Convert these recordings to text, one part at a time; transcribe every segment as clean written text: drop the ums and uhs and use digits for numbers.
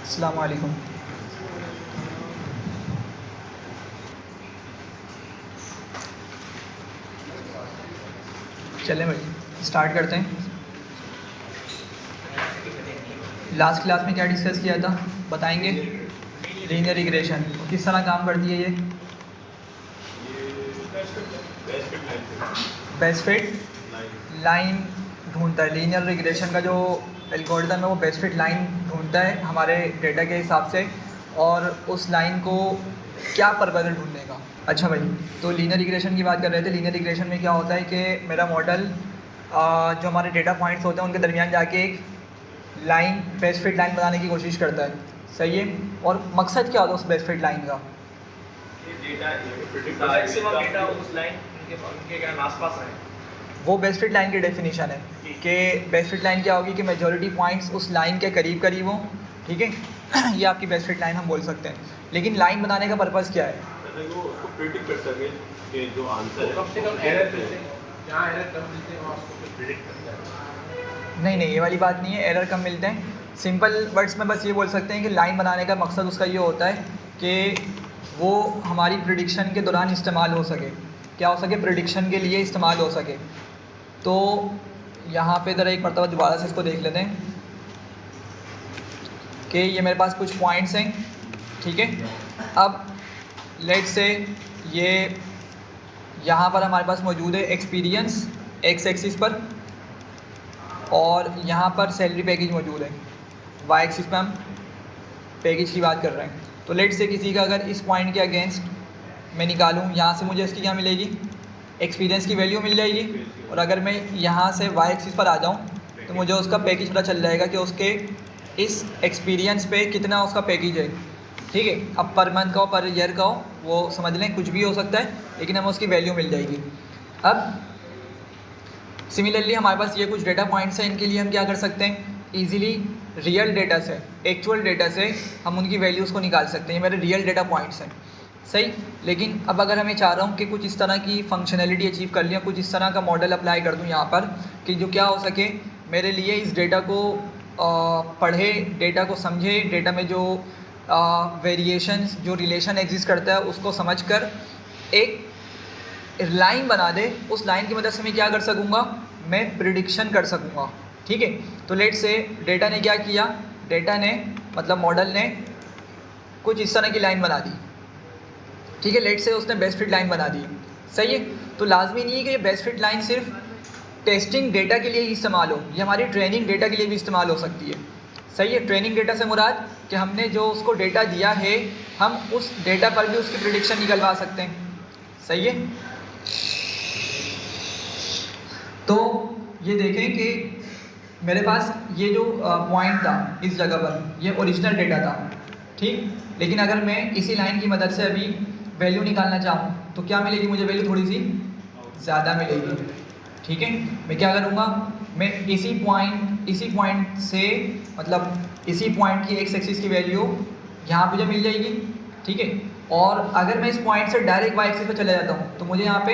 अस्सलाम वालेकुम। चलें भाई स्टार्ट करते हैं। लास्ट क्लास में क्या डिस्कस किया था बताएंगे? लीनियर रिग्रेशन किस तरह काम करती है ये? बेस्ट फिट लाइन ढूंढता है। लीनियर रिग्रेशन का जो एल्गोरिथम है वो बेस्ट फिट लाइन ढूंढता है हमारे डेटा के हिसाब से, और उस लाइन को क्या पर्पज़ है ढूंढने का। अच्छा भाई, तो लीनियर रिग्रेशन की बात कर रहे थे। लीनियर रिग्रेशन में क्या होता है कि मेरा मॉडल जो हमारे डेटा पॉइंट्स होते हैं उनके दरमियान जाके एक लाइन बेस्ट फिट लाइन बनाने की कोशिश करता है, सही है। और मकसद क्या होता है उस बेस्ट फिट लाइन का? वो बेस्ट फिट लाइन की डेफिनेशन है कि बेस्ट फिट लाइन क्या होगी कि मेजॉरिटी पॉइंट्स उस लाइन के करीब करीब हों, ठीक है। ये आपकी बेस्ट फिट लाइन हम बोल सकते हैं। लेकिन लाइन बनाने का पर्पज़ क्या है? वो उसको प्रेडिक्ट कर सके कि जो आंसर है कम से कम एरर मिलते हैं, जहाँ एरर कम मिलते हैं वहाँ उसको प्रेडिक्ट करता है। नहीं, ये वाली बात नहीं है। एरर कम मिलते हैं, सिंपल वर्ड्स में बस ये बोल सकते हैं कि लाइन बनाने का मकसद उसका ये होता है कि वो हमारी प्रिडिक्शन के दौरान इस्तेमाल हो सके। क्या हो सके? प्रिडिक्शन के लिए इस्तेमाल हो सके। तो यहाँ पे ज़रा एक मरतबा दोबारा से इसको देख लेते हैं कि ये मेरे पास कुछ पॉइंट्स हैं, ठीक है। अब लेट से ये यहाँ पर हमारे पास मौजूद है एक्सपीरियंस एक्स एक्सिस पर, और यहाँ पर सैलरी पैकेज मौजूद है वाई एक्सिस पर। हम पैकेज की बात कर रहे हैं। तो लेट से किसी का अगर इस पॉइंट के अगेंस्ट मैं निकालूँ, यहाँ से मुझे इसकी क्या मिलेगी? एक्सपीरियंस की वैल्यू मिल जाएगी। और अगर मैं यहाँ से वाई एक्सिस पर आ जाऊँ तो मुझे उसका पैकेज पता चल जाएगा कि उसके इस एक्सपीरियंस पे कितना उसका पैकेज है, ठीक है। अब पर मंथ का हो, पर ईयर का हो, वो समझ लें कुछ भी हो सकता है, लेकिन हमें उसकी वैल्यू मिल जाएगी। अब सिमिलरली हमारे पास ये कुछ डेटा पॉइंट्स हैं, इनके लिए हम क्या कर सकते हैं? ईज़िली रियल डेटा से, एक्चुअल डेटा से हम उनकी वैल्यूज़ को निकाल सकते हैं। ये मेरे रियल डेटा पॉइंट्स हैं, सही। लेकिन अब अगर हमें चाह रहा हूँ कि कुछ इस तरह की फंक्शनैलिटी अचीव कर लिया, कुछ इस तरह का मॉडल अप्लाई कर दूँ यहाँ पर कि जो क्या हो सके, मेरे लिए इस डेटा को पढ़े, डेटा को समझे, डेटा में जो वेरिएशंस, जो रिलेशन एग्जिस्ट करता है उसको समझकर एक लाइन बना दे। उस लाइन की मदद से मैं क्या कर सकूँगा? मैं प्रिडिक्शन कर सकूँगा, ठीक है। तो लेट से डेटा ने क्या किया? डेटा ने मतलब मॉडल ने कुछ इस तरह की लाइन बना दी, ठीक है। लेट से उसने बेस्ट फिट लाइन बना दी, सही है। तो लाजमी नहीं है कि ये बेस्ट फिट लाइन सिर्फ टेस्टिंग डेटा के लिए ही इस्तेमाल हो, ये हमारी ट्रेनिंग डेटा के लिए भी इस्तेमाल हो सकती है, सही है। ट्रेनिंग डेटा से मुराद कि हमने जो उसको डेटा दिया है, हम उस डेटा पर भी उसकी प्रिडिक्शन निकलवा सकते हैं, सही है। तो ये देखें कि मेरे पास ये जो पॉइंट था इस जगह पर, ये ओरिजिनल डेटा था, ठीक। लेकिन अगर मैं इसी लाइन की मदद से अभी वैल्यू निकालना चाहूँ तो क्या मिलेगी मुझे? वैल्यू थोड़ी सी ज़्यादा मिलेगी, ठीक है। मैं क्या करूँगा? मैं इसी पॉइंट से मतलब इसी पॉइंट की एक्स एक्सिस की वैल्यू यहाँ मुझे मिल जाएगी, ठीक है। और अगर मैं इस पॉइंट से डायरेक्ट वाई एक्सिस पर चले जाता हूँ तो मुझे यहाँ पे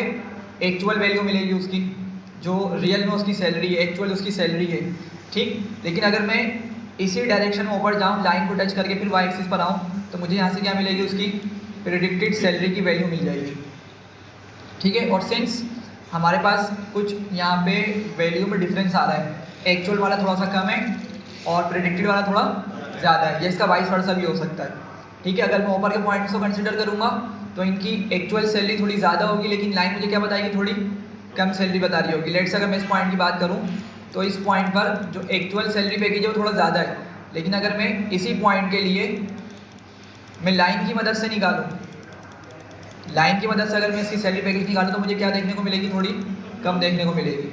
एक्चुअल वैल्यू मिलेगी उसकी, जो रियल में उसकी सैलरी है, एक्चुअल उसकी सैलरी है, ठीक। लेकिन अगर मैं इसी डायरेक्शन में ऊपर जाऊँ, लाइन को टच करके फिर वाई एक्सिस पर आऊँ, तो मुझे यहाँ से क्या मिलेगी? उसकी प्रेडिक्टेड सैलरी की वैल्यू मिल जाएगी, ठीक है। और सिंस हमारे पास कुछ यहाँ पे वैल्यू में डिफरेंस आ रहा है, एक्चुअल वाला थोड़ा सा कम है और प्रेडिक्टेड वाला थोड़ा ज़्यादा है, या इसका वाइस वर्सा भी हो सकता है, ठीक है। अगर मैं ऊपर के पॉइंट्स को कंसिडर करूँगा तो इनकी एक्चुअल सैलरी थोड़ी ज़्यादा होगी, लेकिन लाइन मुझे क्या बताएगी? थोड़ी कम सैलरी बता रही होगी। लेट्स अगर मैं इस पॉइंट की बात करूँ तो इस पॉइंट पर जो एक्चुअल सैलरी पैकेज है वो थोड़ा ज़्यादा है, लेकिन अगर मैं इसी पॉइंट के लिए मैं लाइन की मदद से निकालूँ, लाइन की मदद से अगर मैं इसकी सैलरी पैकेज निकालूँ तो मुझे क्या देखने को मिलेगी? थोड़ी कम देखने को मिलेगी,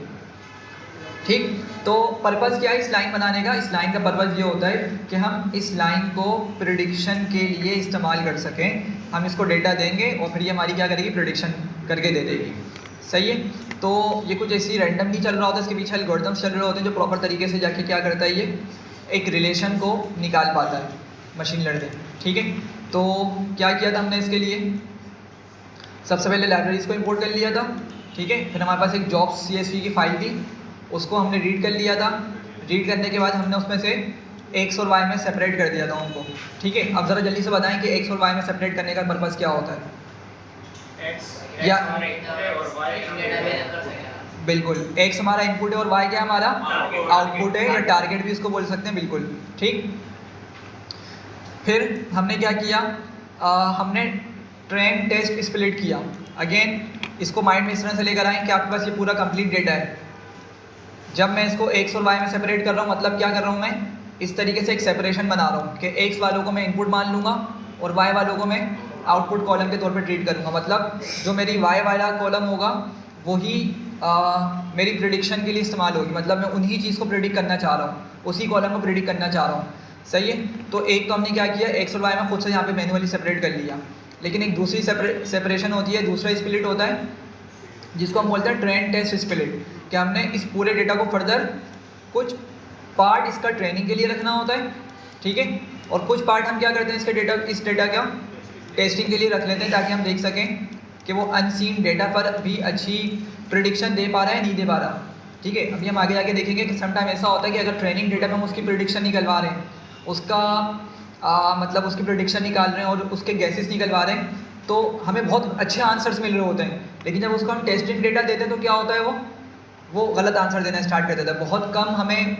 ठीक। तो पर्पज़ क्या है इस लाइन बनाने का? इस लाइन का पर्पज़ ये होता है कि हम इस लाइन को प्रिडिक्शन के लिए इस्तेमाल कर सकें। हम इसको डेटा देंगे और फिर ये हमारी क्या करेगी? प्रिडिक्शन करके दे देगी, सही है। तो ये कुछ ऐसी रैंडम नहीं चल रहा होता, इसके पीछे एल्गोरिथम्स चल रहे होते हैं जो प्रॉपर तरीके से जाके क्या करता है? ये एक रिलेशन को निकाल पाता है, मशीन लर्निंग, ठीक है। तो क्या किया था हमने इसके लिए? सबसे पहले लाइब्रेरीज़ को इंपोर्ट कर लिया था, ठीक है। फिर हमारे पास एक जॉब्स CSV की फ़ाइल थी, उसको हमने रीड कर लिया था। रीड करने के बाद हमने उसमें से एक्स और वाई में सेपरेट कर दिया था उनको, ठीक है। अब ज़रा जल्दी से बताएं कि एक्स और वाई में सेपरेट करने का पर्पज़ क्या होता है। या बिल्कुल, एक्स हमारा इनपुट है और वाई क्या हमारा आउटपुट है, या टारगेट भी इसको बोल सकते हैं, बिल्कुल ठीक। फिर हमने क्या किया, हमने ट्रेन टेस्ट स्प्लिट किया। अगेन इसको माइंड में इस तरह से लेकर आएँ कि आपके पास ये पूरा कंप्लीट डेटा है। जब मैं इसको एक्स और वाई में सेपरेट कर रहा हूँ, मतलब क्या कर रहा हूँ मैं, इस तरीके से एक सेपरेशन बना रहा हूँ कि एक्स वालों को मैं इनपुट मान लूँगा और वाई वालों को मैं आउटपुट कॉलम के तौर पे ट्रीट करूँगा। मतलब जो मेरी वाई वाला कॉलम होगा वही मेरी प्रिडिक्शन के लिए इस्तेमाल होगी। मतलब मैं उन्हीं चीज़ को प्रिडिक्ट करना चाह रहा हूँ, उसी कॉलम को प्रिडिक्ट करना चाह रहा हूँ, सही है। तो एक तो हमने क्या किया, एक्स और वाई में खुद से यहाँ पे मैनुअली सेपरेट कर लिया। लेकिन एक दूसरी सेपरेशन होती है, दूसरा स्प्लिट होता है जिसको हम बोलते हैं ट्रेन टेस्ट स्प्लिट, कि हमने इस पूरे डेटा को फर्दर कुछ पार्ट इसका ट्रेनिंग के लिए रखना होता है, ठीक है, और कुछ पार्ट हम क्या करते हैं इस डेटा का टेस्टिंग के लिए रख लेते हैं, ताकि हम देख सकें कि वो अनसीन डेटा पर भी अच्छी प्रिडिक्शन दे पा रहा है, नहीं दे पा रहा, ठीक है। अभी हम आगे जाके देखेंगे कि समटाइम ऐसा होता है कि अगर ट्रेनिंग डेटा में हम उसकी प्रिडिक्शन निकलवा रहे हैं, उसका मतलब उसकी प्रिडिक्शन निकाल रहे हैं और उसके गैसेस निकलवा रहे हैं, तो हमें बहुत अच्छे आंसर्स मिल रहे होते हैं। लेकिन जब उसको हम टेस्टिंग डेटा देते हैं तो क्या होता है, वो गलत आंसर देना स्टार्ट कर देता है। बहुत कम हमें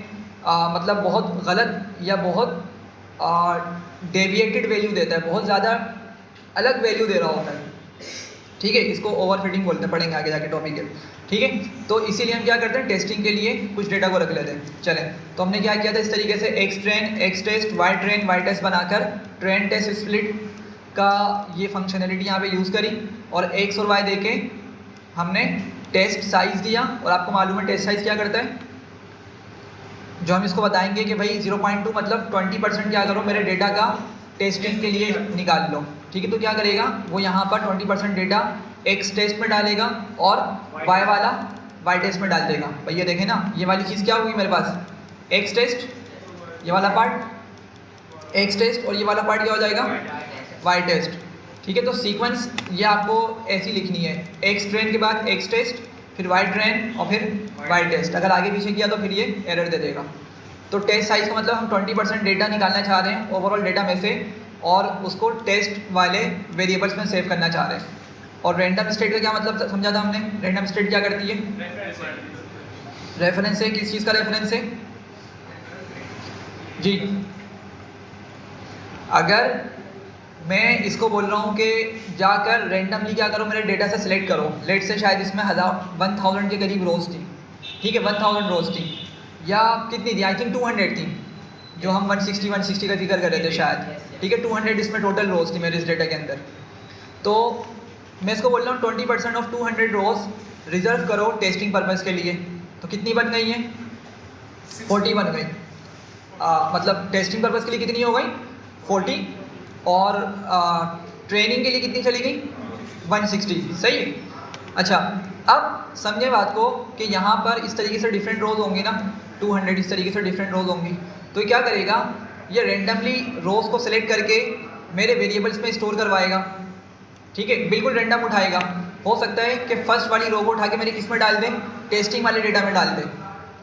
मतलब बहुत गलत या बहुत डेविएटेड वैल्यू देता है, बहुत ज़्यादा अलग वैल्यू दे रहा होता है, ठीक है। इसको ओवरफिटिंग बोलते हैं, पढ़ेंगे आगे जाके टॉपिक है, ठीक है। तो इसीलिए हम क्या करते हैं, टेस्टिंग के लिए कुछ डेटा को रख लेते हैं। चलें, तो हमने क्या किया था, इस तरीके से X train X test Y train Y test बनाकर ट्रेन टेस्ट स्प्लिट का ये फंक्शनैलिटी यहाँ पे यूज़ करी, और एक्स और वाई देके हमने टेस्ट साइज़ दिया। और आपको मालूम है टेस्ट साइज़ क्या करता है, जो हम इसको बताएंगे कि भाई 0.2 मतलब 20% क्या करो मेरे डेटा का टेस्टिंग के लिए निकाल लो, ठीक है। तो क्या करेगा वो, यहाँ पर 20% डेटा एक्स टेस्ट में डालेगा और वाई वाला वाई टेस्ट में डाल देगा। भाई ये देखें ना, ये वाली चीज़ क्या होगी मेरे पास, एक्स टेस्ट, ये वाला पार्ट एक्स टेस्ट, और ये वाला पार्ट क्या हो जाएगा, वाई टेस्ट, ठीक है। तो सीक्वेंस ये आपको ऐसी लिखनी है, एक्स ट्रेन के बाद एक्स टेस्ट, फिर वाई ट्रेन और फिर वाई टेस्ट। अगर आगे पीछे किया तो फिर ये एरर दे देगा। तो टेस्ट साइज़ का मतलब हम 20% डेटा निकालना चाह रहे हैं ओवरऑल डेटा में से, और उसको टेस्ट वाले वेरिएबल्स में सेव करना चाह रहे हैं। और रैंडम स्टेट का क्या मतलब समझा था हमने, रैंडम स्टेट क्या करती है, रेफरेंस है, किस चीज़ का रेफरेंस है जी। अगर मैं इसको बोल रहा हूँ कि जाकर रैंडमली क्या करो, मेरे डेटा से सिलेक्ट करो, लेट से शायद इसमें 1000 के करीब रोज थी, ठीक है, 1000 रोज थी, या कितनी थी, आई थिंक 200 थी, जो हम 160 का फिक्र कर रहे थे शायद, ठीक है। 200 इसमें टोटल रोज थी मेरे इस डेटा के अंदर। तो मैं इसको बोल रहा हूँ 20% ऑफ 200 रोज रिजर्व करो टेस्टिंग पर्पज़ के लिए। तो कितनी बन गई है, 40 बन गई। मतलब टेस्टिंग पर्पज़ के लिए कितनी हो गई, 40, और ट्रेनिंग के लिए कितनी चली गई, 160, सही है। अच्छा, अब समझे बात को कि यहाँ पर इस तरीके से डिफरेंट रोज होंगी ना, 200 इस तरीके से डिफरेंट रोज होंगी। तो क्या करेगा, ये रेंडमली रोज को सिलेक्ट करके मेरे वेरिएबल्स में स्टोर करवाएगा, ठीक है, बिल्कुल रेंडम उठाएगा। हो सकता है कि फर्स्ट वाली रो को उठा के मेरी किस में डाल दे, टेस्टिंग वाले डेटा में डाल दे,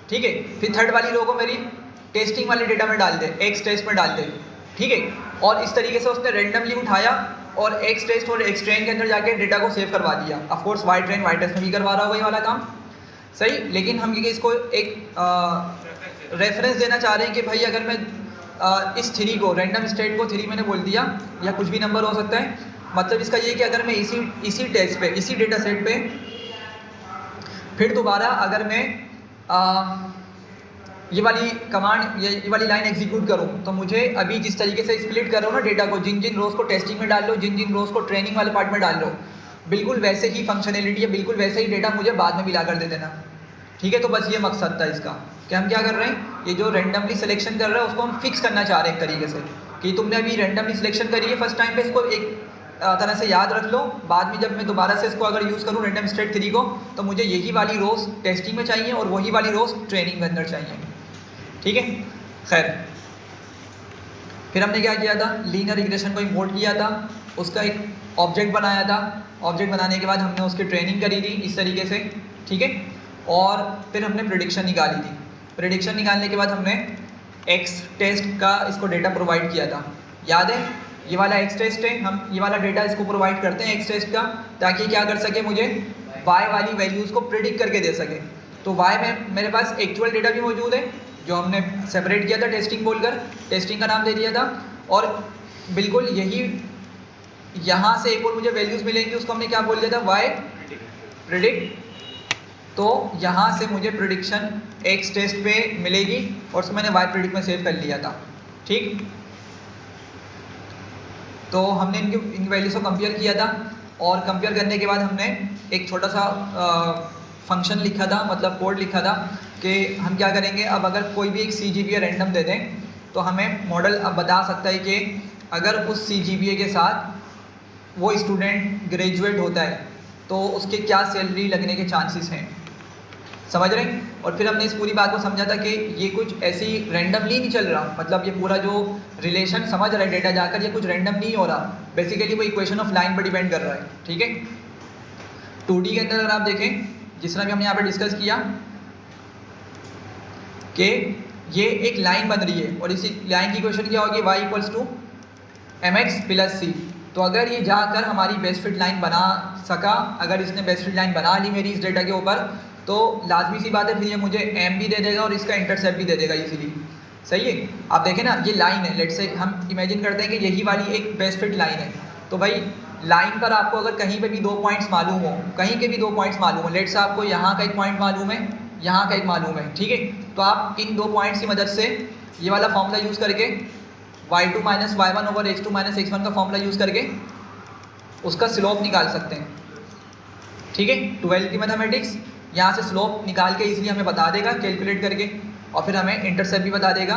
ठीक है। फिर थर्ड वाली रो को मेरी टेस्टिंग वाले डेटा में डाल दे, एक्स टेस्ट में डाल दे, ठीक है। और इस तरीके से उसने रेंडमली उठाया और एक्स टेस्ट और एक्स ट्रेन के अंदर जाके डेटा को सेव करवा दिया। Of course Y train Y test में भी करवा रहा होगा ये वाला काम, सही। लेकिन हम ये इसको एक रेफरेंस देना चाह रहे हैं कि भाई अगर मैं इस 3 को, रैंडम स्टेट को 3 मैंने बोल दिया, या कुछ भी नंबर हो सकता है, मतलब इसका ये कि अगर मैं इसी टेस्ट पे, इसी डेटा सेट पे फिर दोबारा अगर मैं ये वाली कमांड, ये वाली लाइन एग्जीक्यूट करूँ, तो मुझे अभी जिस तरीके से स्प्लिट कर रहा हूँ ना डेटा को, जिन जिन रोज़ को टेस्टिंग में डाल लो, जिन जिन रोज़ को ट्रेनिंग वाले पार्ट में डाल लो, बिल्कुल वैसे ही फंक्शनैलिटी है, बिल्कुल वैसे ही डेटा मुझे बाद में मिला कर दे देना, ठीक है। तो बस ये मकसद था इसका कि हम क्या कर रहे हैं, ये जो रेंडमली सिलेक्शन कर रहे हैं उसको हम फिक्स करना चाह रहे हैं एक तरीके से, कि तुमने अभी रेंडमली सिलेक्शन करी है फर्स्ट टाइम पे, इसको एक तरह से याद रख लो, बाद में जब मैं दोबारा से इसको अगर यूज़ करूँ रेंडम स्टेट 3 को, तो मुझे यही वाली रोज़ टेस्टिंग में चाहिए और वही वाली रोज़ ट्रेनिंग के अंदर चाहिए, ठीक है। खैर, फिर हमने क्या किया था, लीनियर रिग्रेशन को इंपोर्ट किया था, उसका एक ऑब्जेक्ट बनाया था। ऑब्जेक्ट बनाने के बाद हमने उसकी ट्रेनिंग करी थी इस तरीके से, ठीक है। और फिर हमने प्रेडिक्शन निकाली थी। प्रेडिक्शन निकालने के बाद हमने एक्स टेस्ट का इसको डेटा प्रोवाइड किया था, याद है? ये वाला एक्स टेस्ट है, हम ये वाला डेटा इसको प्रोवाइड करते हैं एक्स टेस्ट का, ताकि क्या कर सके, मुझे वाई वाली वैल्यूज़ को प्रिडिक्ट करके दे सके। तो वाई में मेरे पास एक्चुअल डेटा भी मौजूद है जो हमने सेपरेट किया था टेस्टिंग बोलकर, टेस्टिंग का नाम दे दिया था, और बिल्कुल यही यहाँ से एक और मुझे वैल्यूज़ मिलेंगी, उसको हमने क्या बोल दिया था, वाई प्रिडिक्ट। तो यहाँ से मुझे प्रिडिक्शन एक्स टेस्ट पे मिलेगी और उसको मैंने वाई प्रिडिक्ट में सेव कर लिया था, ठीक। तो हमने इन वैल्यूज़ को कंपेयर किया था, और कंपेयर करने के बाद हमने एक छोटा सा फंक्शन लिखा था, मतलब कोड लिखा था कि हम क्या करेंगे, अब अगर कोई भी एक CGPA रैंडम दे दें तो हमें मॉडल अब बता सकता है कि अगर उस CGPA के साथ वो स्टूडेंट ग्रेजुएट होता है तो उसके क्या सैलरी लगने के चांसेस हैं, समझ रहे हैं। और फिर हमने इस पूरी बात को समझा था कि ये कुछ ऐसी रैंडमली नहीं चल रहा, मतलब ये पूरा जो रिलेशन समझ रहा है डेटा जाकर, ये कुछ रैंडम नहीं हो रहा, बेसिकली वो इक्वेशन ऑफ लाइन पर डिपेंड कर रहा है, ठीक है। 2D के अंदर अगर आप देखें, जिस तरह भी हमने यहाँ पे डिस्कस किया कि ये एक लाइन बन रही है और इसी लाइन की इक्वेशन क्या होगी, y = mx + c। तो अगर ये जाकर हमारी बेस्ट फिट लाइन बना सका, अगर इसने बेस्ट फिट लाइन बना ली मेरी इस डेटा के ऊपर, तो लाजमी सी बात है फिर ये मुझे m भी दे देगा और इसका इंटरसेप्ट भी दे देगा इजीली, सही है। आप देखें ना, ये लाइन है, लेट से हम इमेजिन करते हैं कि यही वाली एक बेस्ट फिट लाइन है, तो भाई लाइन पर आपको अगर कहीं पे भी 2 पॉइंट्स मालूम हो, कहीं के भी 2 पॉइंट्स मालूम हो, लेट से आपको यहाँ का एक पॉइंट मालूम है, यहाँ का एक मालूम है, ठीक है, तो आप इन 2 पॉइंट्स की मदद से ये वाला फॉर्मूला यूज़ करके y2 - y1 / x2 - x1 का फॉर्मूला यूज़ करके उसका स्लोप निकाल सकते हैं, ठीक है। 12 की मैथमेटिक्स यहाँ से स्लोप निकाल के इसलिए हमें बता देगा कैलकुलेट करके, और फिर हमें इंटरसेप्ट भी बता देगा।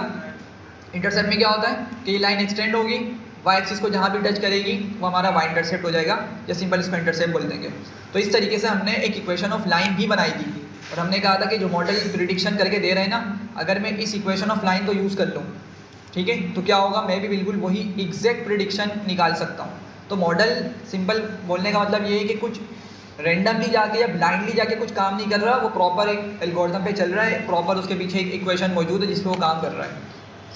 इंटरसेप्ट में क्या होता है कि ये लाइन एक्सटेंड होगी, वाई एक्सिस को जहाँ भी टच करेगी वो हमारा वाई इंटरसेप्ट हो जाएगा, या सिंपल इसको इंटरसेप्ट बोल देंगे। तो इस तरीके से हमने एक इक्वेशन ऑफ लाइन भी बनाई थी, और हमने कहा था कि जो मॉडल प्रिडिक्शन करके दे रहे हैं ना, अगर मैं इस इक्वेशन ऑफ लाइन को यूज़ कर लूँ, ठीक है, तो क्या होगा, मैं भी बिल्कुल वही एग्जैक्ट प्रिडिक्शन निकाल सकता हूँ। तो मॉडल सिंपल बोलने का मतलब ये है कि कुछ रैंडमली जाके या ब्लाइंडली जाके कुछ काम नहीं कर रहा, वो प्रॉपर एक एल्गोरिथम पे चल रहा है, प्रॉपर उसके पीछे एक इक्वेशन मौजूद है जिस पे वो काम कर रहा है,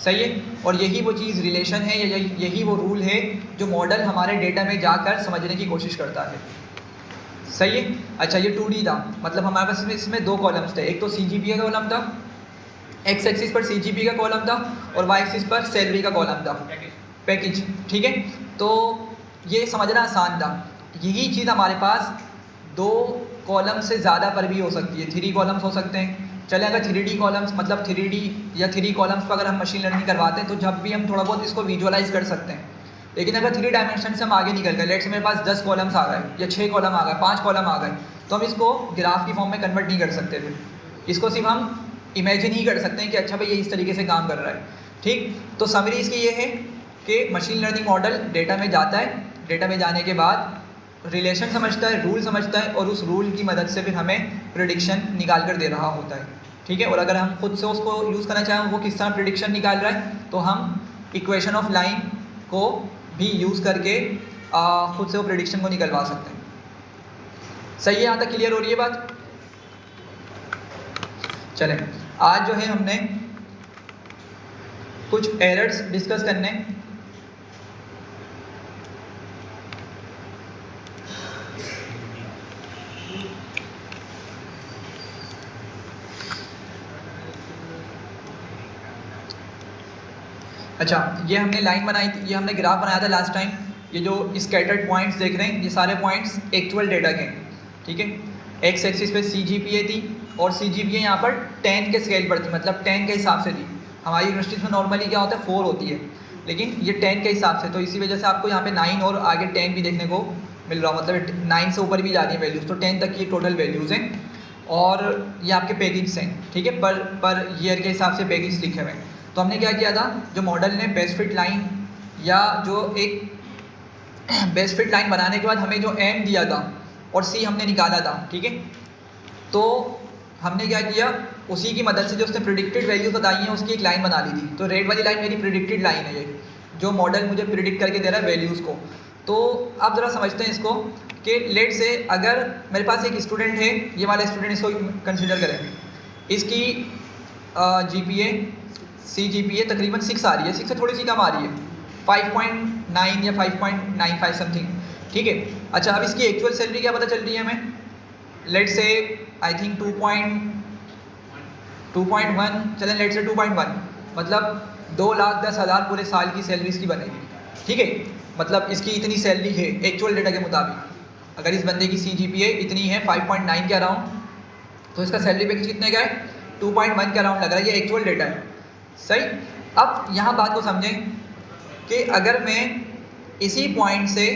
सही है। और यही वो चीज़ रिलेशन है, या यही वो रूल है जो मॉडल हमारे डेटा में जाकर समझने की कोशिश करता है, सही है। अच्छा, ये 2D था, मतलब हमारे पास इसमें 2 कॉलम्स थे, एक तो CGPA का कॉलम था, एक्स एक्सिस पर CGPA का कॉलम था, और वाई एक्सिस पर सैलरी का कॉलम था, पैकेज, ठीक है। तो ये समझना आसान था। यही चीज़ हमारे पास 2 कॉलम से ज़्यादा पर भी हो सकती है, 3 कॉलम्स हो सकते हैं। चले अगर 3D कॉलम्स, मतलब 3D या 3 कॉलम्स पर अगर हम मशीन लर्निंग करवाते हैं तो जब भी हम थोड़ा बहुत इसको विजुअलाइज कर सकते हैं, लेकिन अगर 3 डायमेंशन से हम आगे निकल गए, लेट से मेरे पास 10 कॉलम्स आ गए या 6 कॉलम आ गए, 5 कॉलम आ गए, तो हम इसको ग्राफ की फॉर्म में कन्वर्ट नहीं कर सकते, फिर इसको सिर्फ हम इमेजिन ही कर सकते हैं कि अच्छा भाई ये इस तरीके से काम कर रहा है, ठीक। तो समरी इसकी ये है कि मशीन लर्निंग मॉडल डेटा में जाता है, डेटा में जाने के बाद रिलेशन समझता है, रूल समझता है, और उस रूल की मदद से फिर हमें प्रिडिक्शन निकाल कर दे रहा होता है, ठीक है। और अगर हम खुद से उसको यूज़ करना चाहें वो किस तरह प्रिडिक्शन निकाल रहा है, तो हम इक्वेशन ऑफ लाइन को भी यूज़ करके खुद से वो प्रिडिक्शन को निकलवा सकते हैं, सही है। यहाँ तक क्लियर हो रही है बात? चलें, आज जो है हमने कुछ एरर्स डिस्कस करने। अच्छा, ये हमने लाइन बनाई थी, ये हमने ग्राफ बनाया था लास्ट टाइम। ये जो स्कैटर्ड पॉइंट्स देख रहे हैं, ये सारे पॉइंट्स एक्चुअल डेटा के, ठीक है। एक्स एक्सिस पे CGPA थी, और CGPA यहाँ पर 10 के स्केल पर थी, मतलब 10 के हिसाब से थी। हमारी यूनिवर्सिटीज़ में नॉर्मली क्या होता है 4 होती है, लेकिन ये 10 के हिसाब से, तो इसी वजह से आपको यहाँ पे 9 और आगे 10 भी देखने को मिल रहा, मतलब 9 से ऊपर भी जा रही है वैल्यूज़, तो 10 तक की टोटल वैल्यूज़ हैं। और ये आपके पैकेज हैं, ठीक है, पर ईयर के हिसाब से पैकेज लिखे हुए हैं। तो हमने क्या किया था, जो मॉडल ने बेस्ट फिट लाइन, या जो एक बेस्ट फिट लाइन बनाने के बाद हमें जो M दिया था और C हमने निकाला था, ठीक है, तो हमने क्या किया, उसी की मदद से जो उसने प्रिडिक्टेड वैल्यूज बताई हैं उसकी एक लाइन बना ली थी। तो रेड वाली लाइन मेरी प्रिडिक्टेड लाइन है, ये जो मॉडल मुझे प्रिडिक्ट करके दे रहा है वैल्यूज़ को। तो अब ज़रा समझते हैं इसको कि लेट से अगर मेरे पास एक स्टूडेंट है, ये वाला स्टूडेंट, इसको कंसिडर करें, इसकी GPA CGPA तकरीबन 6 आ रही है, 6 से थोड़ी सी कम आ रही है, 5.9 या 5.95 समथिंग, ठीक है। अच्छा, अब इसकी एक्चुअल सैलरी क्या पता चल रही है हमें, लेट्स से आई थिंक 2.1, चलें लेट्स से 2.1, मतलब 2,10,000 पूरे साल की सैलरी इसकी बनेगी, ठीक है। मतलब इसकी इतनी सैलरी है एक्चुअल डेटा के मुताबिक। अगर इस बंदे की CGPA इतनी है 5.9 के अराउंड, तो इसका सैलरी पैकेज कितने का है, 2.1 के अराउंड लग रहा है, ये एक्चुअल डेटा है, सही। अब यहाँ बात को समझें कि अगर मैं इसी पॉइंट से,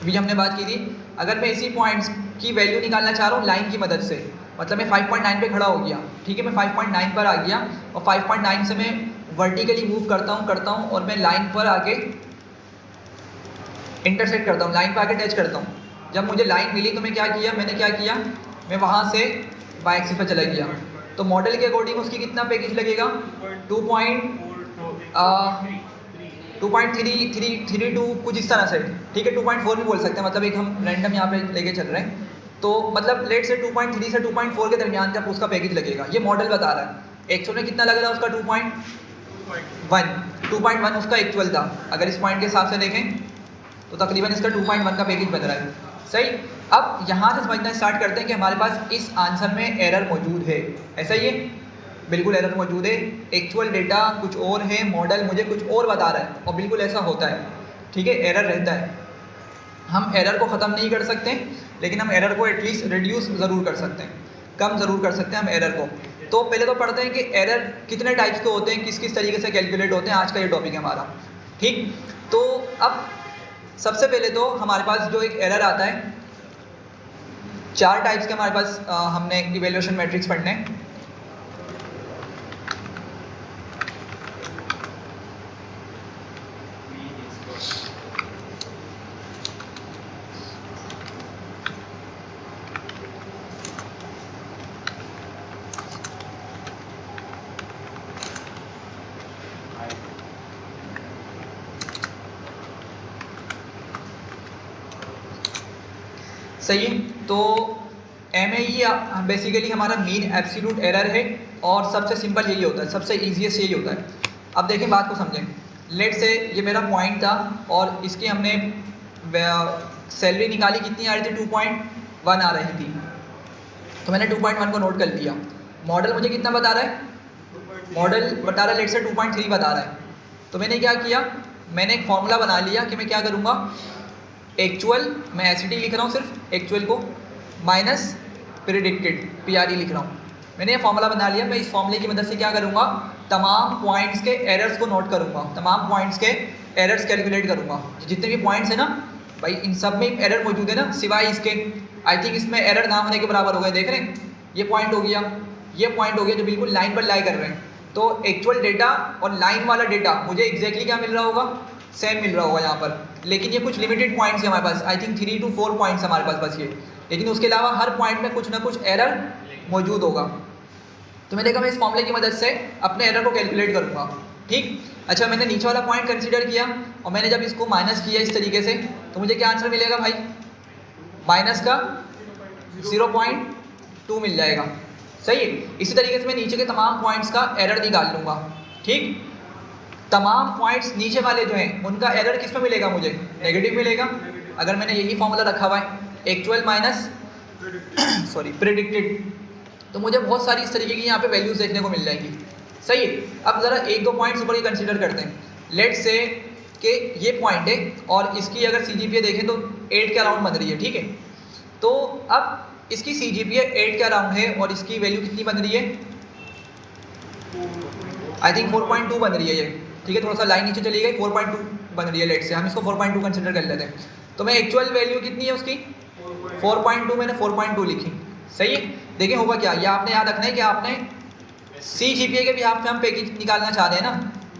अभी हमने बात की थी, अगर मैं इसी पॉइंट्स की वैल्यू निकालना चाह रहा हूँ लाइन की मदद से, मतलब मैं 5.9 पे खड़ा हो गया, ठीक है, मैं 5.9 पर आ गया और 5.9 से मैं वर्टिकली मूव करता हूँ और मैं लाइन पर आके इंटरसेक्ट करता हूँ, लाइन पर आके टच करता हूँ। जब मुझे लाइन मिली तो मैंने क्या किया, मैं वहाँ से वाई एक्सिस पर चला गया, तो मॉडल के अकॉर्डिंग उसकी कितना पैकेज लगेगा, 2.332 कुछ इस तरह से, ठीक है, 2.4 भी बोल सकते हैं, मतलब एक हम रैंडम यहाँ पे लेके चल रहे हैं, तो मतलब लेट से 2.3 से 2.4 के दरमियान का उसका पैकेज लगेगा, ये मॉडल बता रहा है। एक्चुअल में कितना लग रहा है उसका, 2.1 उसका एक्चुअल था। अगर इस पॉइंट के हिसाब से देखें तो तकरीबन इसका 2.1 का पैकेज बन रहा है, सही। अब यहाँ से समझना स्टार्ट करते हैं कि हमारे पास इस आंसर में एरर मौजूद है, ऐसा ही है, बिल्कुल एरर मौजूद है, एक्चुअल डेटा कुछ और है, मॉडल मुझे कुछ और बता रहा है, और बिल्कुल ऐसा होता है, ठीक है, एरर रहता है। हम एरर को ख़त्म नहीं कर सकते, लेकिन हम एरर को एटलीस्ट रिड्यूस ज़रूर कर सकते हैं, कम ज़रूर कर सकते हैं हम एरर को। तो पहले तो पढ़ते हैं कि एरर कितने टाइप्स के होते हैं, किस किस तरीके से कैलकुलेट होते हैं, आज का ये टॉपिक है हमारा, ठीक। तो अब सबसे पहले तो हमारे पास जो एक एरर आता है, 4 टाइप्स के हमारे पास हमने इवैल्यूएशन मैट्रिक्स पढ़ने हैं। सही है, तो MAE बेसिकली हमारा मीन एब्सोल्यूट एरर है, और सबसे सिंपल यही होता है, सबसे ईजीएस्ट यही होता है। अब देखें, बात को समझें, लेट से ये मेरा पॉइंट था और इसकी हमने सैलरी निकाली, कितनी आ रही थी, 2.1 आ रही थी, तो मैंने 2.1 को नोट कर लिया। मॉडल मुझे कितना बता रहा है, मॉडल बता रहा है लेट से 2.3 बता रहा है, तो मैंने क्या किया, मैंने एक फॉर्मूला बना लिया कि मैं क्या करूँगा, एक्चुअल, मैं एसिटी लिख रहा हूँ सिर्फ एक्चुअल को, माइनस प्रेडिक्टेड PRE लिख रहा हूँ। मैंने ये फॉर्मूला बना लिया, मैं इस फॉर्मूले की मदद से क्या करूँगा, तमाम पॉइंट्स के एरर्स को नोट करूँगा, तमाम पॉइंट्स के एरर्स कैलकुलेट करूँगा। जितने भी पॉइंट्स हैं ना भाई, इन सब में एरर मौजूद है ना, सिवाय इसके, आई थिंक इसमें एरर ना होने के बराबर हो गए, देख रहे हैं, ये पॉइंट हो गया, ये पॉइंट हो गया जो बिल्कुल लाइन पर लाई कर रहे हैं। तो एक्चुअल डेटा और लाइन वाला डेटा मुझे एग्जैक्टली क्या मिल रहा होगा, सेम मिल रहा होगा यहाँ पर, लेकिन ये कुछ लिमिटेड पॉइंट्स हैं हमारे पास, आई थिंक 3 to 4 पॉइंट्स हमारे पास बस ये, लेकिन उसके अलावा हर पॉइंट में कुछ ना कुछ एरर मौजूद होगा। तो मैंने कहा मैं इस फॉर्मूले की मदद से अपने एरर को कैलकुलेट करूँगा, ठीक। अच्छा, मैंने नीचे वाला पॉइंट कंसीडर किया और मैंने जब इसको माइनस किया इस तरीके से, तो मुझे क्या आंसर मिलेगा भाई, माइनस का 0.2 मिल जाएगा, सही है। इसी तरीके से मैं नीचे के तमाम पॉइंट्स का एरर निकाल लूँगा, ठीक। तमाम पॉइंट्स नीचे वाले जो हैं उनका एरर किस में मिलेगा, मुझे नेगेटिव मिलेगा। अगर मैंने यही फॉर्मूला रखा हुआ है, एक्चुअल माइनस प्रेडिक्टेड, तो मुझे बहुत सारी इस तरीके की यहाँ पे वैल्यूज देखने को मिल जाएंगी, सही है। अब ज़रा 1-2 पॉइंट्स ऊपर ही कंसीडर करते हैं। लेट से कि ये पॉइंट है और इसकी अगर CGPA देखें तो 8 के अराउंड बन रही है, ठीक है। तो अब इसकी CGPA 8 के अराउंड है और इसकी वैल्यू कितनी बन रही है, आई थिंक 4.2 बन रही है ये, ठीक है। थोड़ा सा लाइन नीचे चली गई, 4.2 बन रही है, लेट से हम इसको 4.2 कंसिडर कर लेते हैं। तो मैं एक्चुअल वैल्यू कितनी है उसकी, 4.2, मैंने 4.2 लिखी, सही है। देखिए होगा क्या, ये आपने याद रखना है कि आपने CGPA के बिहाफ पे हम पैकेज निकालना चाह रहे हैं ना,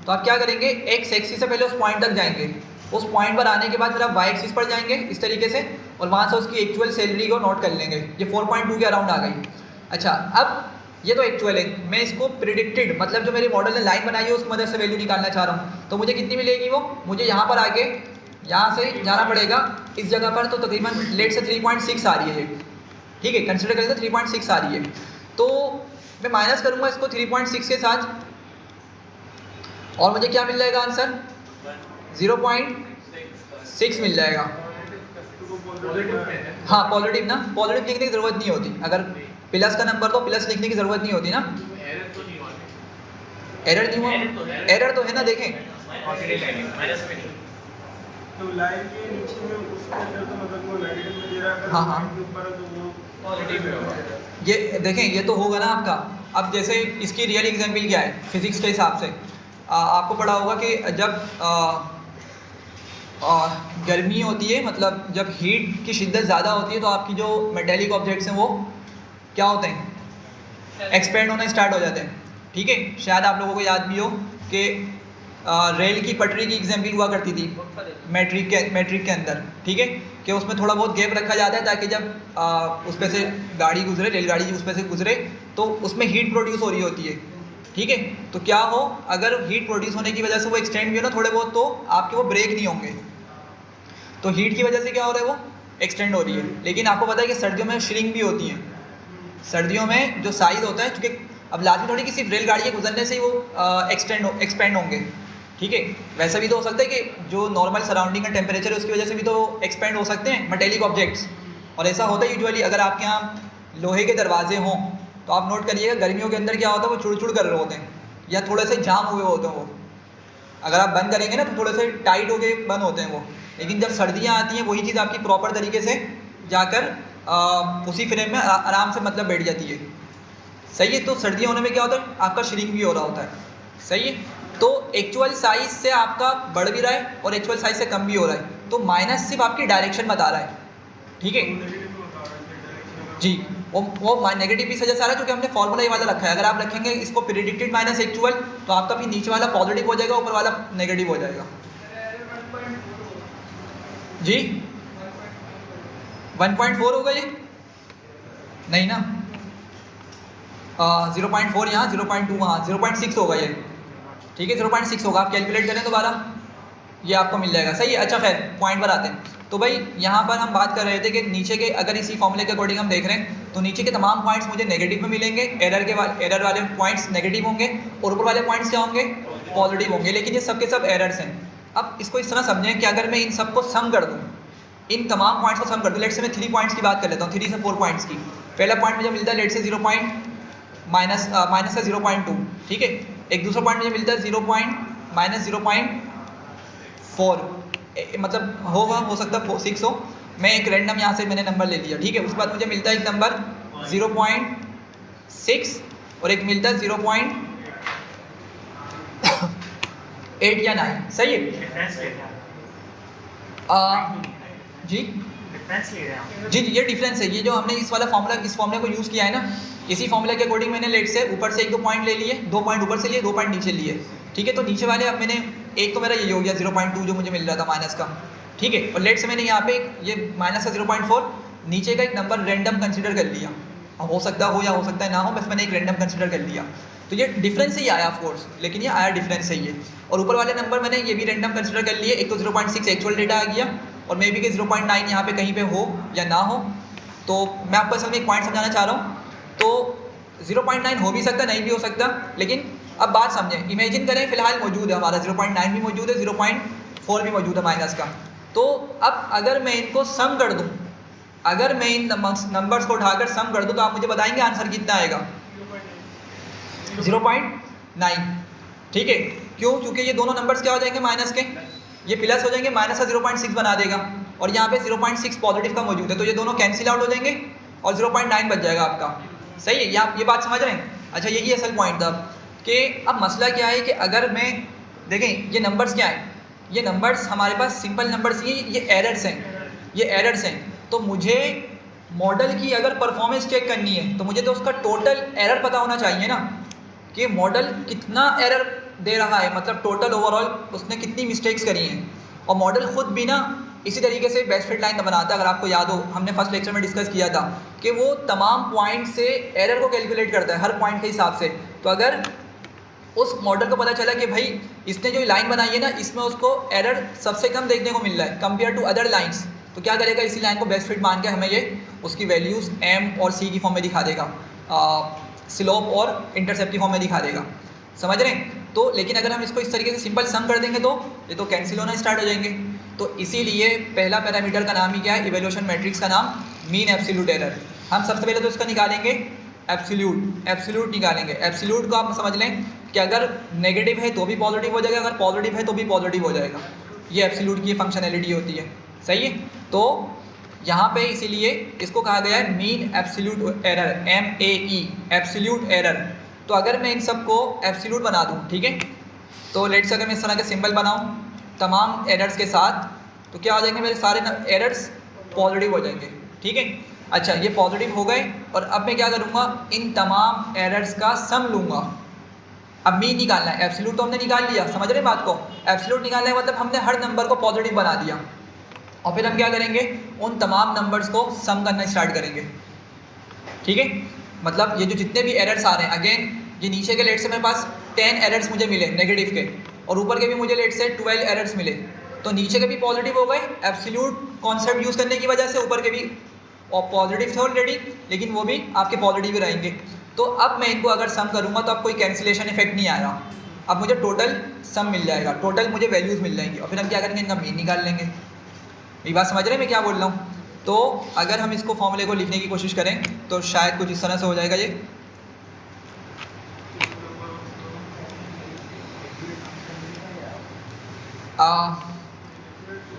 तो आप क्या करेंगे, एक्स एक्सिस से पहले उस पॉइंट तक जाएंगे, उस पॉइंट पर आने के बाद फिर आप वाई एक्सिस पर जाएंगे इस तरीके से, और वहाँ से उसकी एक्चुअल सैलरी को नोट कर लेंगे। ये 4.2 के अराउंड आ गई। अच्छा, अब ये तो एक्चुअल है, मैं इसको प्रिडिक्टेड, मतलब जो मेरे मॉडल ने लाइन बनाई है उसकी मदद से वैल्यू निकालना चाह रहा हूँ, तो मुझे कितनी मिलेगी वो, मुझे यहाँ पर आके यहाँ से जाना पड़ेगा इस जगह पर, तो तकरीबन लेट से 3.6 आ रही है ये, ठीक है। कंसिडर करें तो 3.6 आ रही है, तो मैं माइनस करूँगा इसको 3.6 के साथ, और मुझे क्या मिल जाएगा आंसर? 0.6 मिल जाएगा। हाँ पॉजिटिव ना, पॉजिटिव लिखने की ज़रूरत नहीं होती, अगर प्लस का नंबर तो प्लस लिखने की ज़रूरत नहीं होती ना। एरर नहीं हुआ, एरर तो है ना, देखें तो लाइन के नीचे में उसके अंदर तो मतलब वो नेगेटिव में दे रहा है, हाँ, हाँ। के ऊपर है तो वो पॉजिटिव में होगा। ये देखें, ये तो होगा ना आपका। अब जैसे इसकी रियल एग्जाम्पल क्या है फिजिक्स के हिसाब से, आपको पढ़ा होगा कि जब गर्मी होती है, मतलब जब हीट की शिद्दत ज़्यादा होती है तो आपकी जो मेटेलिक ऑब्जेक्ट्स हैं वो क्या होते हैं? एक्सपेंड होना स्टार्ट हो जाते हैं। ठीक है, शायद आप लोगों को याद भी हो कि रेल की पटरी की एग्जाम्पल हुआ करती थी मैट्रिक के अंदर। ठीक है, कि उसमें थोड़ा बहुत गैप रखा जाता है ताकि जब उस पर से गाड़ी गुजरे, रेलगाड़ी उस पर से गुजरे तो उसमें हीट प्रोड्यूस हो रही होती है। ठीक है, तो क्या हो, अगर हीट प्रोड्यूस होने की वजह से वो एक्सटेंड भी हो ना थोड़े बहुत, तो आपके वो ब्रेक नहीं होंगे। तो हीट की वजह से क्या हो रहा है, वो एक्सटेंड हो रही है। लेकिन आपको पता है कि सर्दियों में श्रिंक भी होती हैं। सर्दियों में जो साइज़ होता है, चूँकि अब लाजमी थोड़ी कि सिर्फ रेलगाड़ी के गुजरने से ही वो एक्सपेंड होंगे। ठीक है, वैसा भी तो हो सकता है कि जो नॉर्मल सराउंडिंग का टेम्परेचर है उसकी वजह से भी तो एक्सपेंड हो सकते हैं मेटेलिक ऑब्जेक्ट्स। और ऐसा होता है यूजुअली, अगर आपके यहाँ लोहे के दरवाजे हों तो आप नोट करिएगा गर्मियों के अंदर क्या होता है, वो चुड़ कर रहे होते हैं या थोड़े से जाम हुए होते हैं वो। अगर आप बंद करेंगे ना तो थोड़े से टाइट हो के बंद होते हैं वो। लेकिन जब सर्दियाँ आती हैं वही चीज़ आपकी प्रॉपर तरीके से जाकर उसी फ्रेम में आराम से मतलब बैठ जाती है। सही है, तो सर्दियाँ होने में क्या होता है, आपका श्रिंक भी हो रहा होता है। सही है, तो एक्चुअल साइज से आपका बढ़ भी रहा है और एक्चुअल साइज से कम भी हो रहा है। तो माइनस सिर्फ आपकी डायरेक्शन बता रहा है। ठीक है जी, वो नेगेटिव भी सजा आ रहा है क्योंकि हमने फॉर्मूला ये वाला रखा है। अगर आप रखेंगे इसको प्रेडिक्टेड माइनस एक्चुअल तो आपका फिर नीचे वाला पॉजिटिव हो जाएगा, ऊपर वाला नेगेटिव हो जाएगा। जी 1.4 होगा ये? नहीं ना, 0.4 यहाँ, 0.2 वहाँ, 0.6 होगा ये। ठीक है, 0.6 होगा। आप कैलकुलेट करें दोबारा, ये आपको मिल जाएगा। सही है, अच्छा खैर पॉइंट पर आते हैं। तो भाई यहाँ पर हम बात कर रहे थे कि नीचे के, अगर इसी फॉर्मूले के अकॉर्डिंग हम देख रहे हैं तो नीचे के तमाम पॉइंट्स मुझे नेगेटिव में मिलेंगे, एरर वाले पॉइंट्स नेगेटिव होंगे और ऊपर वाले पॉइंट्स क्या होंगे, पॉजिटिव होंगे। लेकिन ये सब के सब एरर्स हैं। अब इसको इस तरह समझें कि अगर मैं इन सबको सम कर दूँ, इन तमाम पॉइंट्स को सम कर दूँ, लेट से मैं 3 पॉइंट्स की बात कर लेता हूँ, 3 से 4 पॉइंट्स की। पहला पॉइंट मुझे मिलता है लेट से 0 माइनस का 0.2। ठीक है, एक दूसरा पॉइंट मुझे मिलता है 0.4, मतलब होगा, हो सकता है 6 हो। मैं एक रैंडम यहाँ से मैंने नंबर ले लिया। ठीक है, उसके बाद मुझे मिलता है एक नंबर 0.6 और एक मिलता है 0.8 या 9। सही है जी जी, ये डिफरेंस है। ये जो हमने इस फॉर्मूले को यूज़ किया है ना, इसी फॉर्मूले के अकॉर्डिंग मैंने लेट से ऊपर से 1-2 पॉइंट ले लिए, 2 पॉइंट ऊपर से लिए, 2 पॉइंट नीचे लिए। ठीक है, तो नीचे वाले अब मैंने एक तो मेरा ये हो गया 0.2 जो मुझे मिल रहा था माइनस का। ठीक है, और लेट से मैंने यहाँ पे ये माइनस का 0.4 नीचे का एक नंबर रैंडम कंसिडर कर लिया। अब हो सकता हो या हो सकता है ना हो, बस मैंने एक रैंडम कंसिडर कर लिया। तो ये डिफरेंस ही आया ऑफ कोर्स, लेकिन ये आया डिफरेंस है ये। और ऊपर वाले नंबर मैंने ये भी रैंडम कंसिडर कर लिए। एक तो 0.6 एक्चुअल डेटा आ गया और मे बी कि 0.9 यहाँ पे कहीं पे हो या ना हो। तो मैं आपको असल में एक पॉइंट समझाना चाह रहा हूँ। तो 0.9 हो भी सकता, नहीं भी हो सकता। लेकिन अब बात समझें, इमेजिन करें फिलहाल मौजूद है हमारा 0.9 भी मौजूद है, 0.4 भी मौजूद है माइनस का। तो अब अगर मैं इनको सम कर दूँ, अगर मैं इन नंबर्स को उठाकर सम कर दूँ तो आप मुझे बताएंगे आंसर कितना आएगा? 0.9। ठीक है, क्यों? क्योंकि ये दोनों नंबर्स क्या हो जाएंगे माइनस के, ये प्लस हो जाएंगे, माइनस का 0.6 बना देगा और यहाँ पे 0.6 पॉजिटिव का मौजूद है, तो ये दोनों कैंसिल आउट हो जाएंगे और 0.9 बच जाएगा आपका। सही है, ये बात समझ रहे हैं? अच्छा, यही असल पॉइंट था कि अब मसला क्या है कि अगर मैं देखें ये नंबर्स क्या हैं, ये नंबर्स हमारे पास सिंपल नंबर्स ही, ये एरर्स हैं, ये एरर्स हैं। तो मुझे मॉडल की अगर परफॉर्मेंस चेक करनी है तो मुझे तो उसका टोटल एरर पता होना चाहिए ना, कि मॉडल कितना एरर दे रहा है, मतलब टोटल ओवरऑल उसने कितनी मिस्टेक्स करी हैं। और मॉडल ख़ुद भी ना इसी तरीके से बेस्ट फिट लाइन बनाता है। अगर आपको याद हो, हमने फर्स्ट लेक्चर में डिस्कस किया था कि वो तमाम पॉइंट से एरर को कैलकुलेट करता है, हर पॉइंट के हिसाब से। तो अगर उस मॉडल को पता चला कि भाई इसने जो लाइन बनाई है ना, इसमें उसको एरर सबसे कम देखने को मिल रहा है कंपेयर टू अदर लाइन्स, तो क्या करेगा, इसी लाइन को बेस्ट फिट मान के हमें ये उसकी वैल्यूज़ m और c की फॉर्म में दिखा देगा, स्लोप और इंटरसेप्ट की फॉर्म में दिखा देगा। समझ रहे हैं? तो लेकिन अगर हम इसको इस तरीके से सिंपल सम कर देंगे तो ये तो कैंसिल होना स्टार्ट हो जाएंगे। तो इसीलिए पहला पैरामीटर का नाम ही क्या है, इवैल्यूएशन मैट्रिक्स का नाम मीन एब्सोल्यूट एरर। हम सबसे पहले तो इसका निकालेंगे एब्सोल्यूट निकालेंगे। एब्सोल्यूट को आप समझ लें कि अगर नेगेटिव है तो भी पॉजिटिव हो जाएगा, अगर पॉजिटिव है तो भी पॉजिटिव हो जाएगा। ये एब्सोल्यूट की फंक्शनैलिटी होती है, सही है। तो यहाँ पे इसीलिए इसको कहा गया है mean absolute error, MAE absolute error. तो अगर मैं इन सब को एब्सोल्यूट बना दूँ, ठीक है, तो लेट्स से अगर मैं इस तरह के सिंबल बनाऊँ तमाम एरर्स के साथ, तो क्या हो जाएंगे मेरे सारे एरर्स पॉजिटिव हो जाएंगे, ठीक है। अच्छा, ये पॉजिटिव हो गए और अब मैं क्या करूँगा, इन तमाम एरर्स का सम लूँगा। अब मीन निकालना है, एब्सोल्यूट तो हमने निकाल लिया, समझ रहे बात को। एब्सोल्यूट निकालना है मतलब हमने हर नंबर को पॉजिटिव बना दिया और फिर हम क्या करेंगे, उन तमाम नंबर्स को सम करना स्टार्ट करेंगे, ठीक है। मतलब ये जो जितने भी एरर्स आ रहे हैं, अगेन ये नीचे के लेट से मेरे पास 10 एरर्स मुझे मिले नेगेटिव के और ऊपर के भी मुझे लेट से 12 एरर्स मिले, तो नीचे के भी पॉजिटिव हो गए एब्सोल्यूट कॉन्सेप्ट यूज़ करने की वजह से, ऊपर के भी और पॉजिटिव थे ऑलरेडी लेकिन वो भी आपके पॉजिटिव ही रहेंगे। तो अब मैं इनको अगर सम करूँगा तो अब कोई कैंसिलेशन इफेक्ट नहीं आएगा, अब मुझे टोटल सम मिल जाएगा, टोटल मुझे वैल्यूज़ मिल जाएंगी और फिर हम क्या करेंगे, इनका मीन निकाल लेंगे। ये बात समझ रहे हैं मैं क्या बोल रहा हूँ। तो अगर हम इसको फॉर्मूले को लिखने की कोशिश करें तो शायद कुछ इस तरह से हो जाएगा ये।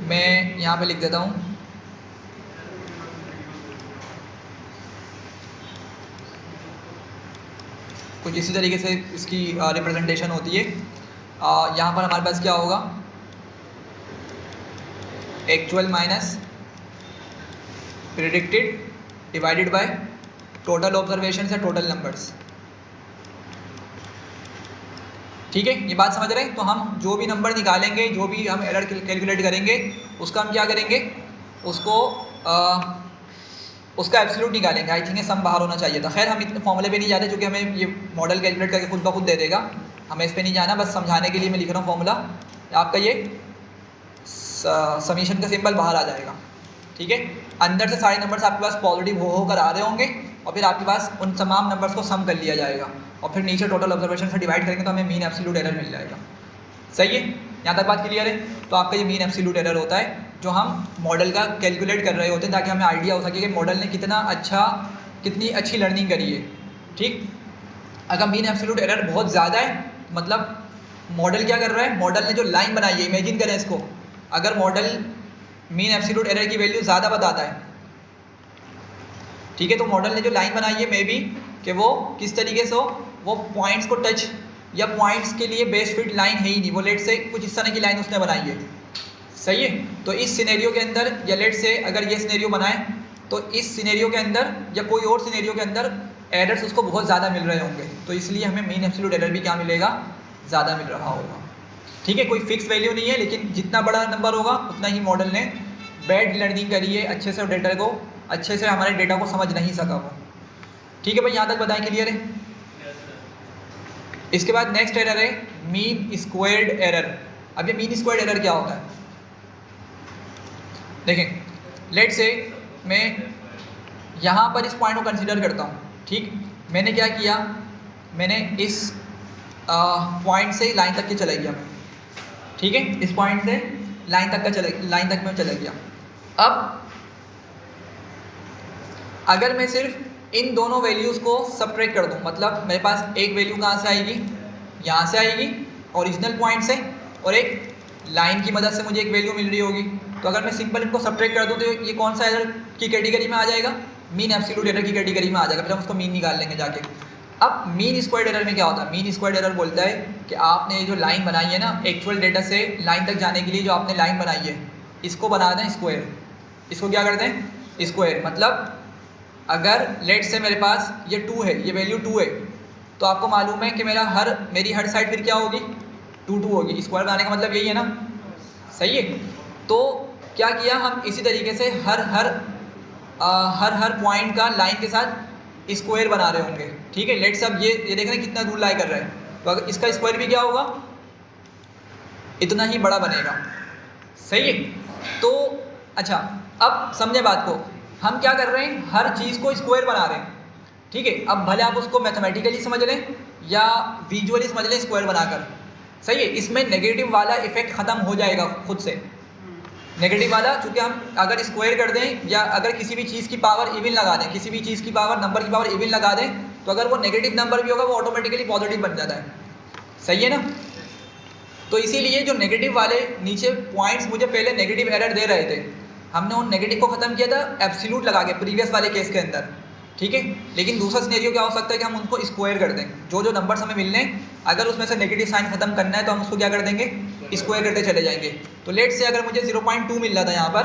मैं यहाँ पे लिख देता हूँ, कुछ इसी तरीके से इसकी रिप्रेजेंटेशन होती है। यहाँ पर हमारे पास क्या होगा, actual minus predicted divided by total observation से टोटल नंबर्स, ठीक है। ये बात समझ रहे हैं। तो हम जो भी नंबर निकालेंगे, जो भी हम एरर कैलकुलेट करेंगे, उसका हम क्या करेंगे, उसका एब्सोल्यूट निकालेंगे। आई थिंक ये सम बाहर होना चाहिए था। खैर हम इतने फॉर्मूले पे नहीं जाते क्योंकि हमें ये मॉडल कैलकुलेट करके खुद ब खुद दे देगा, हमें इस पे नहीं जाना, बस समझाने के लिए मैं लिख रहा हूँ फॉर्मूला। आपका ये समीशन का सिंबल बाहर आ जाएगा, ठीक है। अंदर से सारे नंबर्स आपके पास पॉजिटिव होकर आ रहे होंगे और फिर आपके पास उन तमाम नंबर्स को सम कर लिया जाएगा और फिर नीचे टोटल ऑब्जर्वेशन से डिवाइड करेंगे तो हमें मीन एब्सोल्यूट एरर मिल जाएगा, सही है। यहाँ तक बात क्लियर है। तो आपका ये मीन एब्सोल्यूट एरर होता है जो हम मॉडल का कैलकुलेट कर रहे होते हैं ताकि हमें आइडिया हो सके कि मॉडल ने कितनी अच्छी लर्निंग करी है, ठीक। अगर मीन एब्सोल्यूट एरर बहुत ज़्यादा है, मतलब मॉडल क्या कर रहा है, मॉडल ने जो लाइन बनाई है, इमेजिन करें इसको, अगर मॉडल मीन एब्सोल्यूट एरर की वैल्यू ज़्यादा बताता है, ठीक है, तो मॉडल ने जो लाइन बनाई है मे बी कि वो किस तरीके से हो, वो पॉइंट्स को टच या पॉइंट्स के लिए बेस्ट फिट लाइन है ही नहीं, वो लेट से कुछ इस तरह की लाइन उसने बनाई है, सही है। तो इस सिनेरियो के अंदर, या लेट से अगर ये सिनेरियो बनाए तो इस सिनेरियो के अंदर या कोई और सिनेरियो के अंदर एरर्स उसको बहुत ज़्यादा मिल रहे होंगे, तो इसलिए हमें मीन एब्सोल्यूट एरर भी क्या मिलेगा, ज़्यादा मिल रहा होगा, ठीक है। कोई फिक्स वैल्यू नहीं है, लेकिन जितना बड़ा नंबर होगा उतना ही मॉडल ने बैड लर्निंग करी है, अच्छे से डेटा को, अच्छे से हमारे डेटा को समझ नहीं सका वो, ठीक है भाई। यहाँ तक बताएं, क्लियर है। इसके बाद नेक्स्ट एरर है मीन स्क्वायर्ड एरर। अब ये मीन स्क्वायर्ड एरर क्या होता है, देखें, लेट से मैं यहाँ पर इस पॉइंट को कंसीडर करता हूँ, ठीक। मैंने क्या किया, मैंने इस पॉइंट से लाइन तक के चला गया मैं, ठीक है, इस पॉइंट से लाइन तक मैं चला गया। अब अगर मैं सिर्फ इन दोनों वैल्यूज़ को सब्ट्रैक्ट कर दूं, मतलब मेरे पास एक वैल्यू कहाँ से आएगी, यहाँ से आएगी ओरिजिनल पॉइंट से, और एक लाइन की मदद से मुझे एक वैल्यू मिल रही होगी। तो अगर मैं सिंपल इनको सब्ट्रैक्ट कर दूं तो ये कौन सा एरर की कैटेगरी में आ जाएगा, मीन एब्सोल्यूट एरर की कैटेगरी में आ जाएगा। फिर हम उसको मीन निकाल लेंगे जाके। अब मीन स्क्वायर्ड एरर में क्या होता है, मीन स्क्वायर्ड एरर बोलता है कि आपने ये जो लाइन बनाई है ना, एक्चुअल डेटा से लाइन तक जाने के लिए जो आपने लाइन बनाई है, इसको बना दें स्क्वायर। इसको क्या करते हैं, स्क्वायर। मतलब अगर लेट से मेरे पास ये 2 है, ये वैल्यू 2 है, तो आपको मालूम है कि मेरी हर साइड फिर क्या होगी, 2 होगी। स्क्वायर बनाने का मतलब यही है ना, सही है। तो क्या किया, हम इसी तरीके से हर पॉइंट का लाइन के साथ स्क्वायर बना रहे होंगे, ठीक है। लेट से अब ये देख रहे हैं कितना दूर लाई कर रहा है, तो अगर इसका स्क्वायर भी क्या होगा, इतना ही बड़ा बनेगा, सही है। तो अच्छा, अब समझे बात को, हम क्या कर रहे हैं, हर चीज़ को स्क्वायर बना रहे हैं, ठीक है। अब भले आप उसको मैथमेटिकली समझ लें या विजुअली समझ लें स्क्वायर बनाकर, सही है, इसमें नेगेटिव वाला इफेक्ट ख़त्म हो जाएगा खुद से। नेगेटिव वाला चूँकि हम अगर स्क्वायर कर दें या अगर किसी भी चीज़ की पावर इवन लगा दें, किसी भी चीज़ की पावर नंबर की पावर इवन लगा दें, तो अगर वो नेगेटिव नंबर भी होगा वो ऑटोमेटिकली पॉजिटिव बन जाता है। सही है ना? तो इसीलिए जो नेगेटिव वाले नीचे पॉइंट्स मुझे पहले नेगेटिव एरर दे रहे थे, हमने उन नेगेटिव को ख़त्म किया था एब्सोल्यूट लगा के प्रीवियस वाले केस के अंदर, ठीक है। लेकिन दूसरा सिनेरियो क्या हो सकता है कि हम उनको स्क्वायर कर दें, जो जो नंबर्स हमें मिलने अगर उसमें से नेगेटिव साइन खत्म करना है तो हम उसको क्या कर देंगे, स्क्वायर करते चले जाएंगे। तो लेट से अगर मुझे 0.2 मिल रहा था यहाँ पर,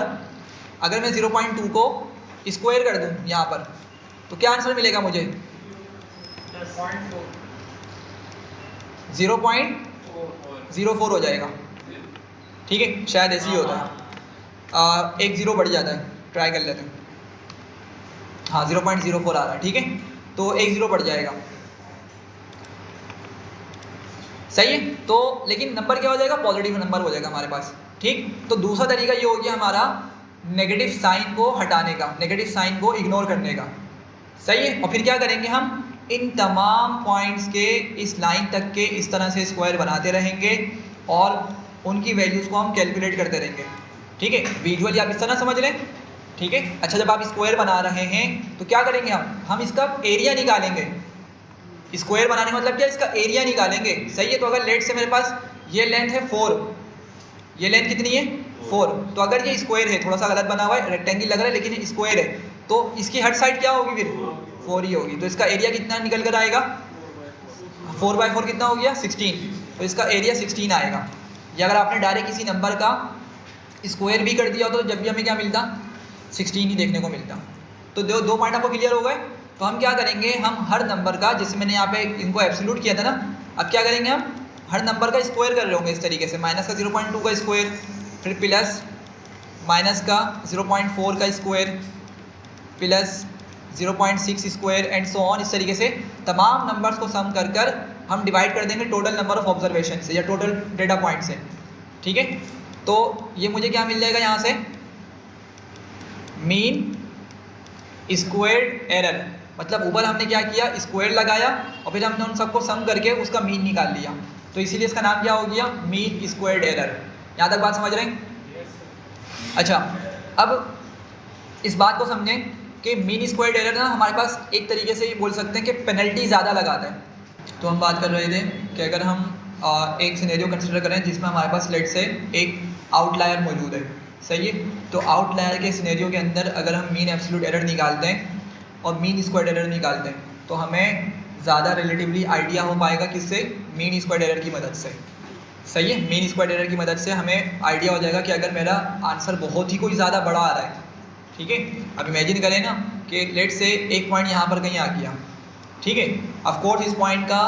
अगर मैं 0.2 को स्क्वायर कर दूँ यहाँ पर, तो क्या आंसर मिलेगा मुझे? 0.04 हो जाएगा, ठीक है, शायद ऐसे ही होता है। एक ज़ीरो बढ़ जाता है, ट्राई कर लेते हैं। हाँ 0.04 आ रहा है, ठीक है, तो एक ज़ीरो बढ़ जाएगा। सही है, तो लेकिन नंबर क्या हो जाएगा, पॉजिटिव नंबर हो जाएगा हमारे पास, ठीक। तो दूसरा तरीका ये हो गया हमारा नेगेटिव साइन को हटाने का, नेगेटिव साइन को इग्नोर करने का। सही है, और फिर क्या करेंगे, हम इन तमाम पॉइंट्स के इस लाइन तक के इस तरह से स्क्वायर बनाते रहेंगे और उनकी वैल्यूज़ को हम कैलकुलेट करते रहेंगे, ठीक है। विजुअली आप इस तरह समझ लें, ठीक है। अच्छा, जब आप स्क्वायर बना रहे हैं तो क्या करेंगे, हम इसका एरिया निकालेंगे। स्क्वायर बनाने का मतलब क्या, इसका एरिया निकालेंगे। सही है, तो अगर लेट से मेरे पास ये लेंथ है 4, ये लेंथ कितनी है 4, तो अगर ये स्क्वायर है, थोड़ा सा गलत बना हुआ है, रेक्टेंगल लग रहा है लेकिन स्क्वायर है, तो इसकी हर साइड क्या होगी फिर 4 ही होगी। तो इसका एरिया कितना निकल कर आएगा, 4/4 कितना हो गया 16, तो इसका एरिया 16 आएगा। या अगर आपने डायरेक्ट किसी नंबर का स्क्वायर भी कर दिया होता तो जब भी हमें क्या मिलता, 16 ही देखने को मिलता। तो दो पॉइंट आपको क्लियर हो गए। तो हम क्या करेंगे, हम हर नंबर का, जैसे मैंने यहाँ पे इनको एब्सोल्यूट किया था ना, अब क्या करेंगे, हम हर नंबर का स्क्वायर कर रहे होंगे इस तरीके से। माइनस का 0.2 का स्क्वायर, फिर प्लस माइनस का 0.4 का square, plus 0.6 square and so on. इस तरीके से तमाम नंबर्स को सम कर कर हम डिवाइड कर देंगे टोटल नंबर ऑफ ऑब्जर्वेशन से या टोटल डेटा पॉइंट से, ठीक है। तो ये मुझे क्या मिल जाएगा यहाँ से, मीन स्क्वायर्ड एरर। मतलब ऊपर हमने क्या किया, स्क्वायर लगाया और फिर हमने उन सबको सम करके उसका मीन निकाल लिया, तो इसीलिए इसका नाम क्या हो गया, मीन स्क्वायर्ड एरर। यहाँ तक बात समझ रहे हैं? अच्छा, अब इस बात को समझें कि मीन स्क्वायर्ड एरर ना हमारे पास एक तरीके से ये बोल सकते हैं कि पेनल्टी ज़्यादा लगाता है। तो हम बात कर रहे थे कि अगर हम एक सिनेरियो कंसिडर करें जिसमें हमारे पास लेट से एक आउटलायर मौजूद है, सही है। तो आउटलायर के सिनेरियो के अंदर अगर हम मीन एब्सोल्यूट एरर निकालते हैं और मीन स्क्वायर्ड एरर निकालते हैं तो हमें ज़्यादा रिलेटिवली आइडिया हो पाएगा किससे, मीन स्क्वायर्ड एरर की मदद से। सही है, मीन स्क्वायर्ड एरर की मदद से हमें आइडिया हो जाएगा कि अगर मेरा आंसर बहुत ही कोई ज़्यादा बड़ा आ रहा है, ठीक है। अब इमेजिन करें ना कि लेट से एक पॉइंट यहाँ पर कहीं आ गया, ठीक है। ऑफ कोर्स इस पॉइंट का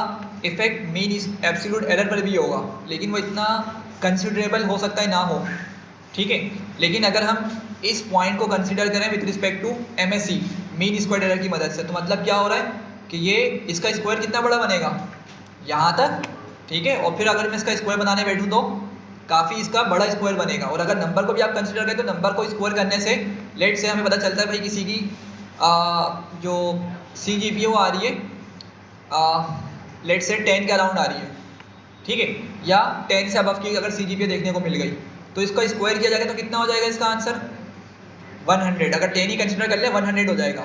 इफेक्ट मीन एब्सोल्यूट एरर पर भी होगा, लेकिन वो इतना कंसिडरेबल हो सकता है ना हो, ठीक है। लेकिन अगर हम इस पॉइंट को कंसिडर करें with respect to MSE mean squared error की मदद से, तो मतलब क्या हो रहा है कि ये इसका स्क्वायर कितना बड़ा बनेगा, यहाँ तक, ठीक है। और फिर अगर मैं इसका स्क्वायर बनाने बैठूँ तो काफ़ी इसका बड़ा स्क्वायर बनेगा। और अगर नंबर को भी आप कंसिडर करें तो नंबर को स्क्वायर करने से लेट से हमें पता चलता है भाई किसी की जो CGPA आ रही है लेट से 10 के अराउंड आ रही है, ठीक है, या 10 से अबव की अगर CGPA देखने को मिल गई तो इसका स्क्वायर किया जाएगा तो कितना हो जाएगा इसका आंसर 100। अगर 10 ही कंसिडर कर ले 100 हो जाएगा,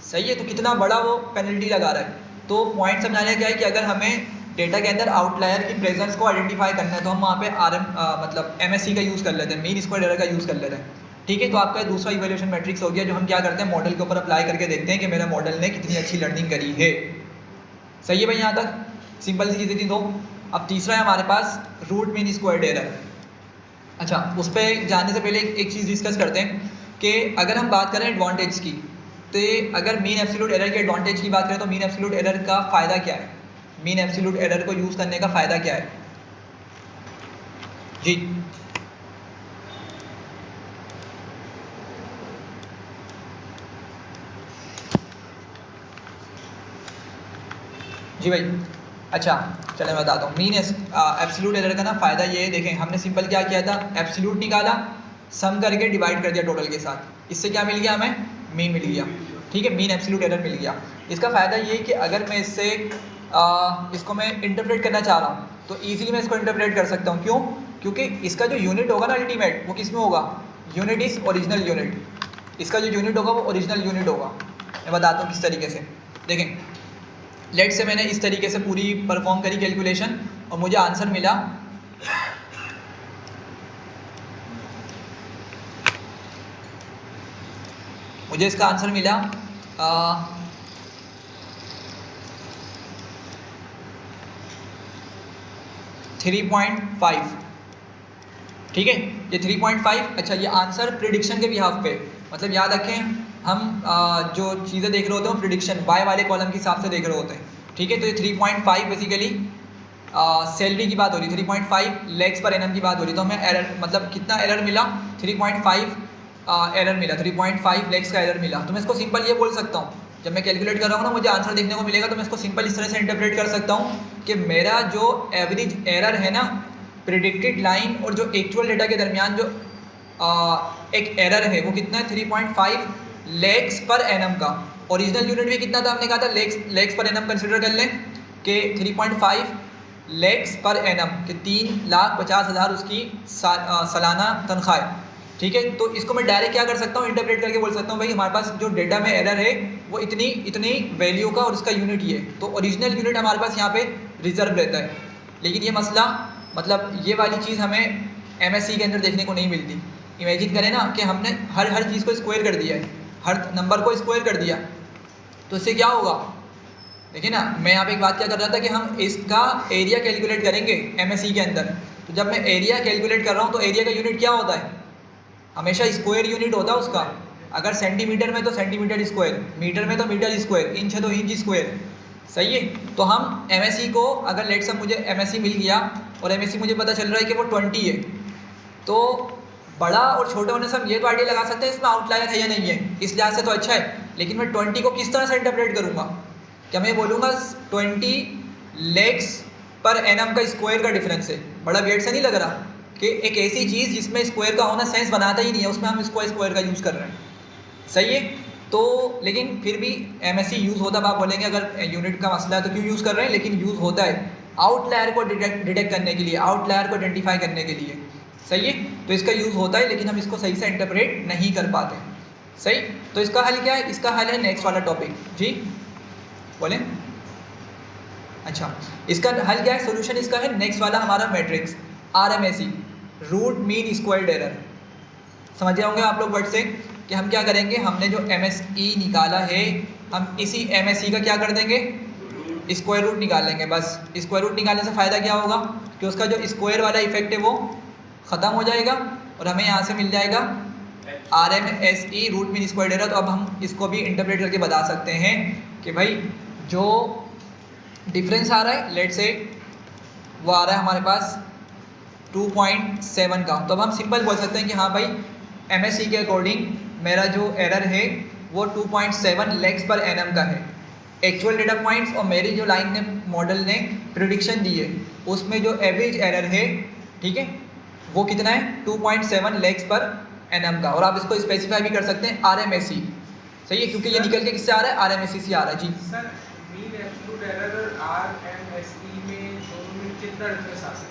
सही है। तो कितना बड़ा वो पेनल्टी लगा रहा है। तो पॉइंट समझाने क्या है कि अगर हमें डेटा के अंदर आउटलायर की प्रेजेंस को आइडेंटिफाई करना है तो हम वहाँ पे मतलब MSE का यूज़ कर लेते हैं, मीन स्क्वायर्ड एरर का यूज़ कर लेते हैं, ठीक है। तो आपका दूसरा इवैल्यूएशन मैट्रिक्स हो गया जो हम क्या करते हैं, मॉडल के ऊपर अप्लाई करके देखते हैं कि मेरा मॉडल ने कितनी अच्छी लर्निंग करी है। सही है भाई, यहाँ तक सिंपल सी चीज़ें थी दो। अब तीसरा है हमारे पास रूट मीन स्क्वायर्ड एरर। अच्छा, उस पर जाने से पहले एक चीज़ डिस्कस करते हैं कि अगर हम बात करें एडवांटेज की, तो अगर मीन एब्सोल्यूट एरर के एडवांटेज की बात करें तो मीन एब्सोल्यूट एरर का फ़ायदा क्या है, मीन एब्सोल्यूट एरर को यूज़ करने का फ़ायदा क्या है जी? जी भाई, अच्छा चलें मैं बताता हूँ। मीन एब्सोल्यूट एरर का ना फ़ायदा ये है, देखें हमने सिंपल क्या किया था, एब्सोल्यूट निकाला, सम करके डिवाइड कर दिया टोटल के साथ, इससे क्या मिल गया हमें, मीन मिल गया, ठीक है, मीन एब्सोल्यूट एरर मिल गया। इसका फ़ायदा ये है कि अगर मैं इससे इसको मैं इंटरप्रेट करना चाह रहा हूँ तो ईजिली मैं इसको इंटरप्रेट कर सकता हूँ। क्यों? क्योंकि इसका जो यूनिट होगा ना अल्टीमेट, वो किस में होगा? Unit is original unit. इसका जो यूनिट होगा वो ओरिजिनल यूनिट होगा। मैं बताता हूँ किस तरीके से। देखें, लेट से मैंने इस तरीके से पूरी परफॉर्म करी कैलकुलेशन और मुझे आंसर मिला मुझे इसका आंसर मिला 3.5। ठीक है, ये 3.5। अच्छा, ये आंसर प्रिडिक्शन के बिहाफ पे, मतलब याद रखें हम जो चीज़ें देख रहे होते हैं प्रिडिक्शन वाई वाले कॉलम के हिसाब से देख रहे होते हैं। ठीक है, तो ये 3.5 बेसिकली सैलरी की बात हो रही, 3.5 लैक्स पर एनम की बात हो रही। तो हमें एरर मतलब कितना एरर मिला? 3.5 एरर मिला, 3.5 लैक्स का एरर मिला। तो मैं इसको सिंपल ये बोल सकता हूँ, जब मैं कैलकुलेट कर रहा हूँ ना मुझे आंसर देखने को मिलेगा, तो मैं इसको सिंपल इस तरह से इंटरप्रेट कर सकता हूँ कि मेरा जो एवरेज एरर है ना प्रिडिक्टेड लाइन और जो एक्चुअल डेटा के दरमियान जो एक एरर है वो कितना है? 3.5 लैक्स पर एनम का। ओरिजिनल यूनिट भी कितना था? हमने कहा था लैक्स पर एनम कंसिडर कर लें कि 3.5 लैक्स पर एनम कि 3,50,000 उसकी सालाना तनख्वाह है। ठीक है, तो इसको मैं डायरेक्ट क्या कर सकता हूँ? इंटरप्रेट करके बोल सकता हूँ भाई हमारे पास जो डेटा में एरर है वो इतनी वैल्यू का और उसका यूनिट ये है। तो ओरिजिनल यूनिट हमारे पास यहाँ पे रिजर्व रहता है। लेकिन ये मसला मतलब ये वाली चीज़ हमें MSc के अंदर देखने को नहीं मिलती। इमेजिन करें ना कि हमने हर चीज़ को स्क्वायर कर दिया है, हर नंबर को स्क्वायर कर दिया, तो इससे क्या होगा? देखिए ना, मैं यहाँ पे एक बात क्या कर रहा था कि हम इसका एरिया कैलकुलेट करेंगे MSc के अंदर। तो जब मैं एरिया कैलकुलेट कर रहा हूँ तो एरिया का यूनिट क्या होता है? हमेशा स्क्वायर यूनिट होता है उसका। अगर सेंटीमीटर में तो सेंटीमीटर स्क्वायर, मीटर में तो मीटर स्क्वायर, इंच है तो इंच स्क्वायर। सही है, तो हम MSc को अगर लेट से मुझे MSc मिल गया और MSc मुझे पता चल रहा है कि वो 20 है, तो बड़ा और छोटे होने से हम ये तो आइडिया लगा सकते हैं इसमें आउटलायर है या नहीं है, इस लिहाज से तो अच्छा है। लेकिन मैं 20 को किस तरह से इंटरप्रेट करूँगा? क्या मैं बोलूँगा 20 लैक्स पर एनम का स्क्वायर का डिफरेंस है? बड़ा वेट से नहीं लग रहा कि एक ऐसी चीज़ जिसमें स्क्वायर का होना सेंस बनाता ही नहीं है उसमें हम इसको स्क्वायर का यूज़ कर रहे हैं। सही है, तो लेकिन फिर भी MSc यूज़ होता है। आप बोलेंगे अगर यूनिट का मसला है तो क्यों यूज़ कर रहे हैं, लेकिन यूज़ होता है आउटलायर को डिटेक्ट करने के लिए, आउटलायर को आइडेंटिफाई करने के लिए। सही है, तो इसका यूज़ होता है लेकिन हम इसको सही से इंटरप्रेट नहीं कर पाते। सही, तो इसका हल क्या है? इसका हल है नेक्स्ट वाला टॉपिक। जी बोलें। अच्छा, इसका हल क्या है? सोल्यूशन इसका है नेक्स्ट वाला हमारा matrix RMSE, root mean squared error. समझ गए होंगे आप लोग वर्ड से कि हम क्या करेंगे? हमने जो MSE निकाला है हम इसी MSE का क्या कर देंगे? स्क्वायर रूट निकाल लेंगे। बस स्क्वायर रूट निकालने से फ़ायदा क्या होगा कि उसका जो स्क्वायर वाला इफेक्ट है वो ख़त्म हो जाएगा और हमें यहाँ से मिल जाएगा RMSE, root mean squared error. तो अब हम इसको भी इंटरप्रेट करके बता सकते हैं कि भाई जो डिफरेंस आ रहा है लेट से वो आ रहा है हमारे पास 2.7 का। तो अब हम सिंपल बोल सकते हैं कि हाँ भाई MSc के अकॉर्डिंग मेरा जो एरर है वो 2.7 लैक्स पर एनम का है। एक्चुअल डेटा पॉइंट्स और मेरी जो लाइन ने मॉडल ने प्रिडिक्शन दी है उसमें जो एवरेज एरर है, ठीक है, वो कितना है? 2.7 लैक्स पर एनम का। और आप इसको स्पेसिफाई भी कर सकते हैं RMSE। सही है, क्योंकि ये निकल के किससे आ रहा है? RMSE से आ रहा है। जी सर, मीन एब्सोल्यूट एरर और RMSE में दोनों में कितना डिफरेंस आ सकता है?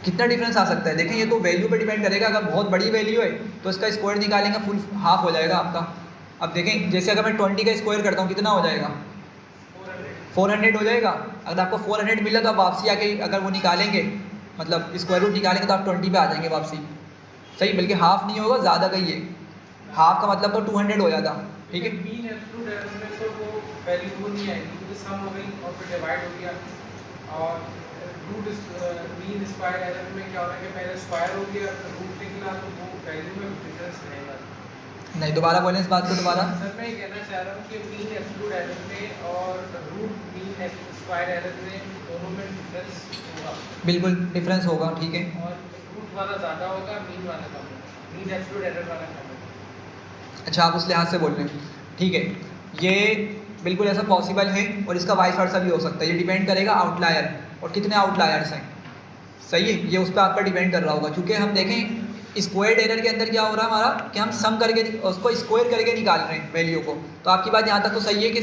कितना डिफरेंस आ सकता है? देखें, ये तो वैल्यू पे डिपेंड करेगा। अगर बहुत बड़ी वैल्यू है तो इसका स्क्वायर निकालेंगे, फुल हाफ हो जाएगा आपका। अब देखें, जैसे अगर मैं 20 का स्क्वायर करता हूँ कितना हो जाएगा? 400 हो जाएगा। अगर आपको 400 मिला तो आप वापसी आके अगर वो निकालेंगे, मतलब स्क्वायर रूट निकालेंगे तो आप 20 पे आ जाएंगे वापसी। सही, बल्कि हाफ नहीं होगा, ज़्यादा का ही है। हाफ का मतलब तो 200 हो जाता। ठीक है, मीन एब्सोल्यूट एरर में तो वो वैल्यू नहीं आएगी क्योंकि सम हो गई और फिर डिवाइड हो गया। और रूट मीन स्क्वायर एरर में क्या होता है कि पहले स्क्वायर हो गया फिर रूट निकला, तो वो वैल्यू में डिफरेंस रहेगा। नहीं, दोबारा बोलें इस बात को दोबारा। सर, मैं ये कहना चाह रहा हूँ कि मीन एब्सोल्यूट एरर में और रूट मीन स्क्वायर एरर में दोनों में डिफरेंस होगा। बिल्कुल डिफरेंस होगा। ठीक है, और रूट वाला ज़्यादा होगा, मीन वाला कम होगा, मीन एब्सोल्यूट एरर वाला कम होगा। अच्छा, आप उस लिहाज से बोल रहे हैं। ठीक है, ये बिल्कुल ऐसा पॉसिबल है और इसका वाइस वर्सा भी हो सकता है। ये डिपेंड करेगा आउटलायर और कितने आउटलायर्स हैं। सही है, ये उस पर आपका डिपेंड कर रहा होगा। क्योंकि हम देखें स्क्वायर्ड एरर के अंदर क्या हो रहा है हमारा कि हम सम करके उसको स्क्वायर करके निकाल रहे हैं वैल्यू को। तो आपकी बात यहाँ तक तो सही है कि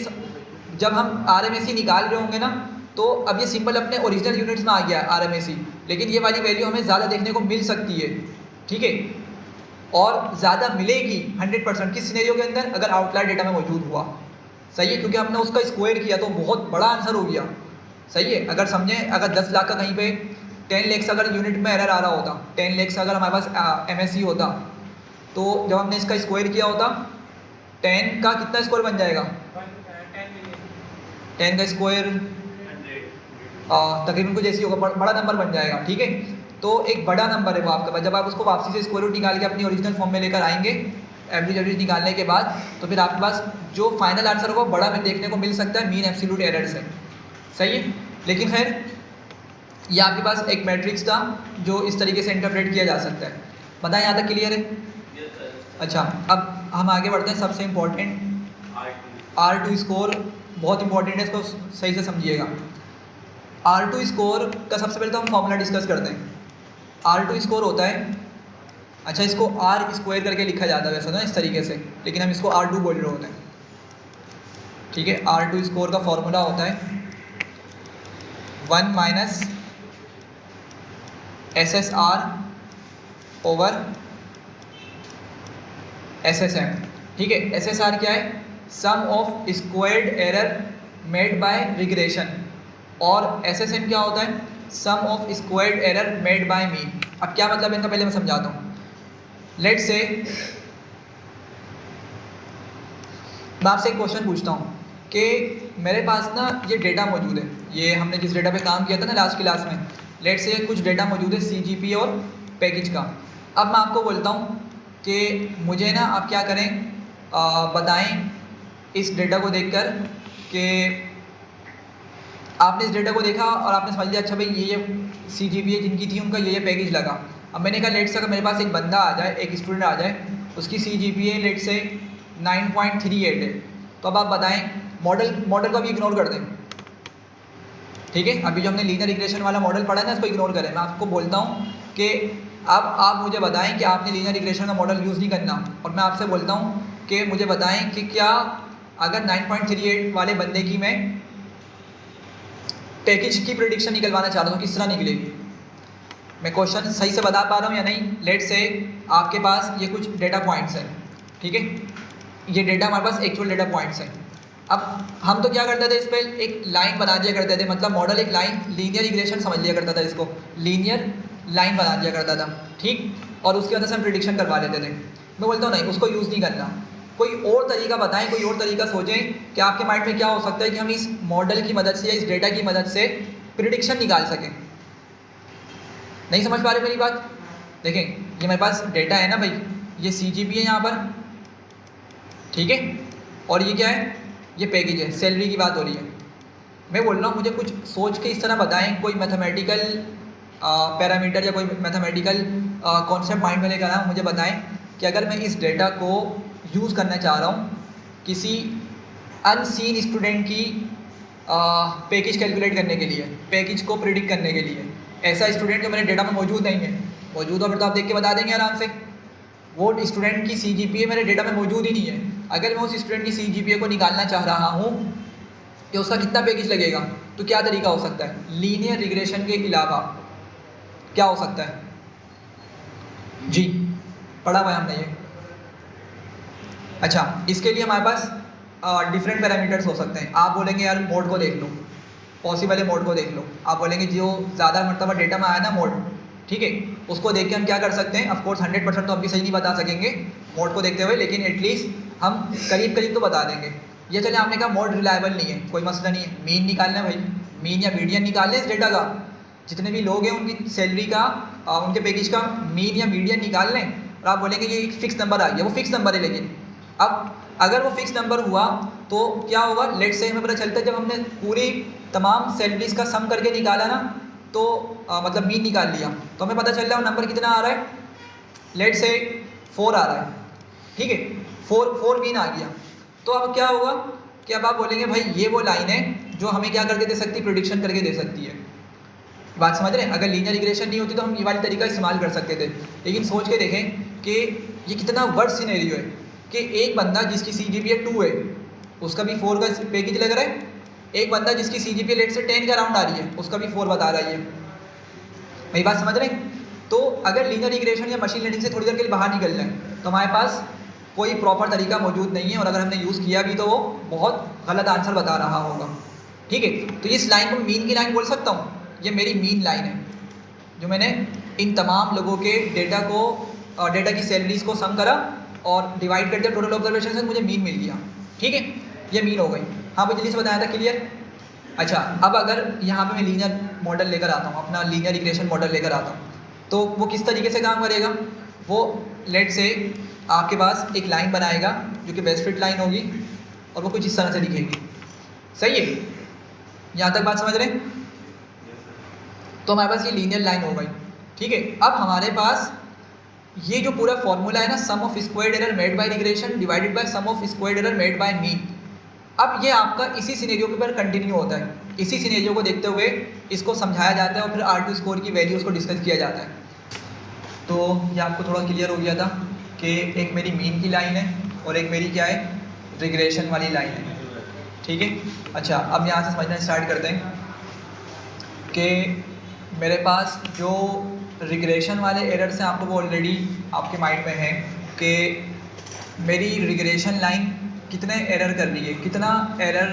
जब हम RMSE निकाल रहे होंगे ना तो अब ये सिंबल अपने ओरिजिनल यूनिट्स में आ गया है RMSE, लेकिन ये वाली वैल्यू हमें ज़्यादा देखने को मिल सकती है, ठीक है, और ज़्यादा मिलेगी 100% किस सिनेरियो के अंदर, अगर आउटलायर डेटा में मौजूद हुआ, सही है, क्योंकि हमने उसका स्क्वायर किया तो बहुत बड़ा आंसर हो गया, सही है। अगर समझें, अगर 10 लाख का कहीं पे 10 लाख अगर यूनिट में एरर आ रहा होता, 10 लाख अगर हमारे पास MSE होता, तो जब हमने इसका स्क्वायर किया होता 10 का कितना स्क्वायर बन जाएगा, 10 का स्क्वायर तकरीबन कुछ ऐसी होगा, बड़ा नंबर बन जाएगा, ठीक है। तो एक बड़ा नंबर है वो आपका, जब आप उसको वापसी से स्क्वायर रूट निकाल के अपनी ओरिजिनल फॉर्म में लेकर आएंगे एवरेज निकालने के बाद, तो फिर आपके पास जो फाइनल आंसर होगा बड़ा में देखने को मिल सकता है मीन एब्सोल्यूट एरर से, सही है। लेकिन खैर ये आपके पास एक मैट्रिक्स था जो इस तरीके से इंटरप्रेट किया जा सकता है। बताएं यहाँ तक क्लियर है? अच्छा, अब हम आगे बढ़ते हैं। सबसे इम्पोर्टेंट R2 स्कोर बहुत इंपॉर्टेंट है, इसको सही से समझिएगा। R2 स्कोर का सबसे पहले तो हम फॉर्मूला डिस्कस करते हैं। R2 स्कोर होता है, अच्छा इसको R स्क्वायर करके लिखा जाता है वैसे ना इस तरीके से, लेकिन हम इसको R2 बोल रहे होते हैं, ठीक है। R2 स्कोर का फॉर्मूला होता है 1 माइनस SSR ओवर SSM, ठीक है। SSR क्या है? Sum of squared error made by regression, और SSM क्या होता है? Sum of squared error made by mean. अब क्या मतलब है इनका, पहले मैं समझाता हूँ। लेट्स से मैं आपसे एक क्वेश्चन पूछता हूँ कि मेरे पास ना ये डेटा मौजूद है, ये हमने जिस डेटा पे काम किया था ना लास्ट क्लास में, लेट्स से कुछ डेटा मौजूद है CGP और पैकेज का। अब मैं आपको बोलता हूँ कि मुझे ना आप क्या करें, बताएं इस डेटा को देखकर कि आपने इस डेटा को देखा और आपने समझ लिया अच्छा भाई ये CGP है जिनकी थी उनका ये पैकेज लगा। अब मैंने कहा लेट्स से अगर मेरे पास एक बंदा आ जाए, एक स्टूडेंट आ जाए, उसकी CGPA लेट्स से 9.38 है, तो अब आप बताएं, मॉडल को भी इग्नोर कर दें, ठीक है। अभी जो हमने लीनियर रिग्रेशन वाला मॉडल पढ़ा है ना, इसको इग्नोर करें। मैं आपको बोलता हूँ कि अब आप मुझे बताएं कि आपने लीनियर रिग्रेशन का मॉडल यूज़ नहीं करना, और मैं आपसे बोलता हूँ कि मुझे बताएं कि क्या अगर 9.38 वाले बंदे की मैं पैकेज की प्रेडिक्शन निकलवाना चाह रहा हूँ, किस तरह निकलेगी? मैं क्वेश्चन सही से बता पा रहा हूँ या नहीं? लेट्स से आपके पास ये कुछ डेटा पॉइंट्स हैं, ठीक है, ये डेटा हमारे पास एक्चुअल डेटा पॉइंट्स हैं। अब हम तो क्या करते थे, इस पर एक लाइन बना दिया करते थे, मतलब मॉडल एक लाइन, लीनियर रिग्रेशन समझ लिया करता था, इसको लीनियर लाइन बना दिया करता था, ठीक, और उसकी वजह से हम प्रेडिक्शन करवा लेते थे। मैं बोलता हूँ नहीं, उसको यूज़ नहीं करना, कोई और तरीका बताएं, कोई और तरीका सोचें कि आपके माइंड में क्या हो सकता है कि हम इस मॉडल की मदद से या इस डेटा की मदद से प्रेडिक्शन निकाल सकें। नहीं समझ पा रहे मेरी बात? देखें, ये मेरे पास डेटा है ना भाई, ये CGP है यहाँ पर, ठीक है, और ये क्या है? ये पैकेज है, सैलरी की बात हो रही है। मैं बोल रहा हूँ मुझे कुछ सोच के इस तरह बताएं, कोई मैथमेटिकल पैरामीटर या कोई मैथमेटिकल कॉन्सेप्ट माइंड में लेकर आए, मुझे बताएं कि अगर मैं इस डेटा को यूज़ करना चाह रहा हूँ किसी अनसीन स्टूडेंट की पैकेज कैलकुलेट करने के लिए, पैकेज को प्रिडिक्ट करने के लिए, ऐसा स्टूडेंट जो मेरे डेटा में मौजूद नहीं है, मौजूद हो फिर तो आप देख के बता देंगे आराम से। वो स्टूडेंट की CGPA मेरे डेटा में मौजूद ही नहीं है, अगर मैं उस स्टूडेंट की CGPA को निकालना चाह रहा हूँ कि उसका कितना पैकेज लगेगा, तो क्या तरीका हो सकता है? लीनियर रिग्रेशन के अलावा क्या हो सकता है? जी पढ़ा हुआ है हमने ये। अच्छा, इसके लिए हमारे पास डिफरेंट पैरामीटर्स हो सकते हैं। आप बोलेंगे यार मोड को देख लो, पॉसिबल है मोड को देख लो। आप बोलेंगे जो ज़्यादा मरतबा डेटा में आया ना मोड, ठीक है, उसको देख के हम क्या कर सकते हैं? ऑफकोर्स 100% तो हम भी सही नहीं बता सकेंगे मोड को देखते हुए, लेकिन एटलीस्ट हम करीब करीब तो बता देंगे। ये चले आपने कहा मोड रिलायबल नहीं है, कोई मसला नहीं है, मीन निकालना है भाई, मीन या मीडियन निकाल लें इस डेटा का, जितने भी लोग हैं उनकी सैलरी का उनके पैकेज का मीन या मीडियन निकाल लें, और आप बोलेंगे ये एक फिक्स नंबर आ गया, वो फिक्स नंबर है। लेकिन अब अगर वो फिक्स नंबर हुआ तो क्या होगा? लेट से हमें पता चलता है जब हमने पूरी तमाम सैलरीज का सम करके निकाला ना, तो मतलब मीन निकाल लिया, तो हमें पता चल रहा है वो नंबर कितना आ रहा है, लेट से 4 आ रहा है, ठीक है, 4 मीन आ गया। तो अब क्या होगा कि अब आप बोलेंगे भाई ये वो लाइन है जो हमें क्या करके दे सकती है? प्रेडिक्शन करके दे सकती है। बात समझ रहे हैं? अगर लीनियर रिग्रेशन नहीं होती तो हम ये वाली तरीका इस्तेमाल कर सकते थे, लेकिन सोच के देखें कि ये कितना वर्स्ट सिनेरियो है कि एक बंदा जिसकी CGPA 2 है, उसका भी 4 का पैकेज लग रहा है, एक बंदा जिसकी CGPA लेट से 10 के अराउंड आ रही है, उसका भी 4 बता रहा है। मेरी बात समझ रहे हैं? तो अगर लीनियर रिग्रेशन या मशीन लर्निंग से थोड़ी देर के लिए बाहर निकल लें तो हमारे पास कोई प्रॉपर तरीका मौजूद नहीं है, और अगर हमने यूज़ किया भी तो वो बहुत गलत आंसर बता रहा होगा। ठीक है, तो इस लाइन को मीन की लाइन बोल सकता हूँ, ये मेरी मीन लाइन है, जो मैंने इन तमाम लोगों के डेटा की सैलरीज को सम करा और डिवाइड कर दिया टोटल ऑब्जर्वेशन से, मुझे मीन मिल गया। ठीक है, ये मीन हो गई। हाँ भाई, जल्दी से बताया था, क्लियर? अच्छा, अब अगर यहाँ पे मैं लीनियर मॉडल लेकर आता हूँ, अपना लीनियर रिग्रेशन मॉडल लेकर आता हूँ, तो वो किस तरीके से काम करेगा? वो लेट से आपके पास एक लाइन बनाएगा जो कि बेस्ट फिट लाइन होगी, और वो कुछ इस तरह से दिखेगी। सही है, यहाँ तक बात समझ रहे हैं? तो हमारे पास ये लीनियर लाइन हो गई। ठीक है, अब हमारे पास ये जो पूरा फॉर्मूला है ना, sum of squared error made by regression divided by sum of squared error made by mean, अब ये आपका इसी सिनेरियो के ऊपर कंटिन्यू होता है। इसी सिनेरियो को देखते हुए इसको समझाया जाता है और फिर R2 स्कोर की वैल्यूज़ को डिस्कस किया जाता है। तो ये आपको थोड़ा क्लियर हो गया था कि एक मेरी मीन की लाइन है और एक मेरी क्या है, रिग्रेशन वाली लाइन है। ठीक है, अच्छा, अब यहाँ से समझना स्टार्ट करते हैं कि मेरे पास जो रिग्रेशन वाले एरर्स हैं, आपको वो ऑलरेडी आपके माइंड में है कि मेरी रिग्रेशन लाइन कितने एरर कर रही है, कितना एरर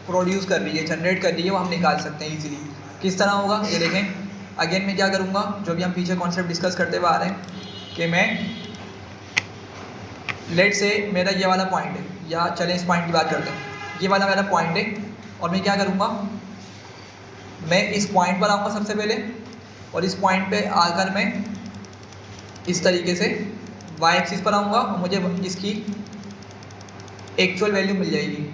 प्रोड्यूस कर रही है, जनरेट कर रही है, वो हम निकाल सकते हैं इजीली। किस तरह होगा ये देखें। अगेन मैं क्या करूँगा, जो भी हम पीछे कॉन्सेप्ट डिस्कस करते हुए आ रहे हैं कि मैं लेट से मेरा ये वाला पॉइंट है, या चलें इस पॉइंट की बात करते हैं, ये वाला मेरा पॉइंट है, और मैं क्या करूँगा, मैं इस पॉइंट पर आऊँगा सबसे पहले, और इस पॉइंट पे आकर मैं इस तरीके से वाई एक्सिस पर आऊँगा और मुझे इसकी एक्चुअल वैल्यू मिल जाएगी।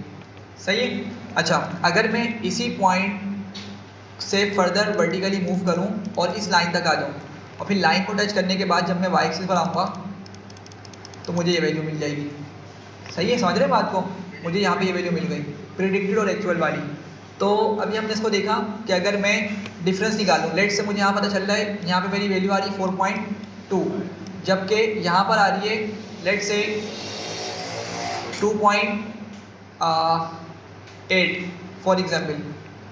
सही है। अच्छा, अगर मैं इसी पॉइंट से फर्दर वर्टिकली मूव करूं और इस लाइन तक आ जाऊं, और फिर लाइन को टच करने के बाद जब मैं वाई एक्सिस पर आऊँगा तो मुझे ये वैल्यू मिल जाएगी। सही है, समझ रहे हैं बात को? मुझे यहाँ पे ये वैल्यू मिल गई, प्रिडिक्टेड और एक्चुअल वाली। तो अभी हमने इसको देखा कि अगर मैं डिफरेंस निकालूँ, लेट से मुझे यहाँ पता चल रहा है यहाँ पे मेरी वैल्यू आ रही है 4.2, जबकि यहाँ पर आ रही है लेट से 2.8 फॉर एग्जाम्पल।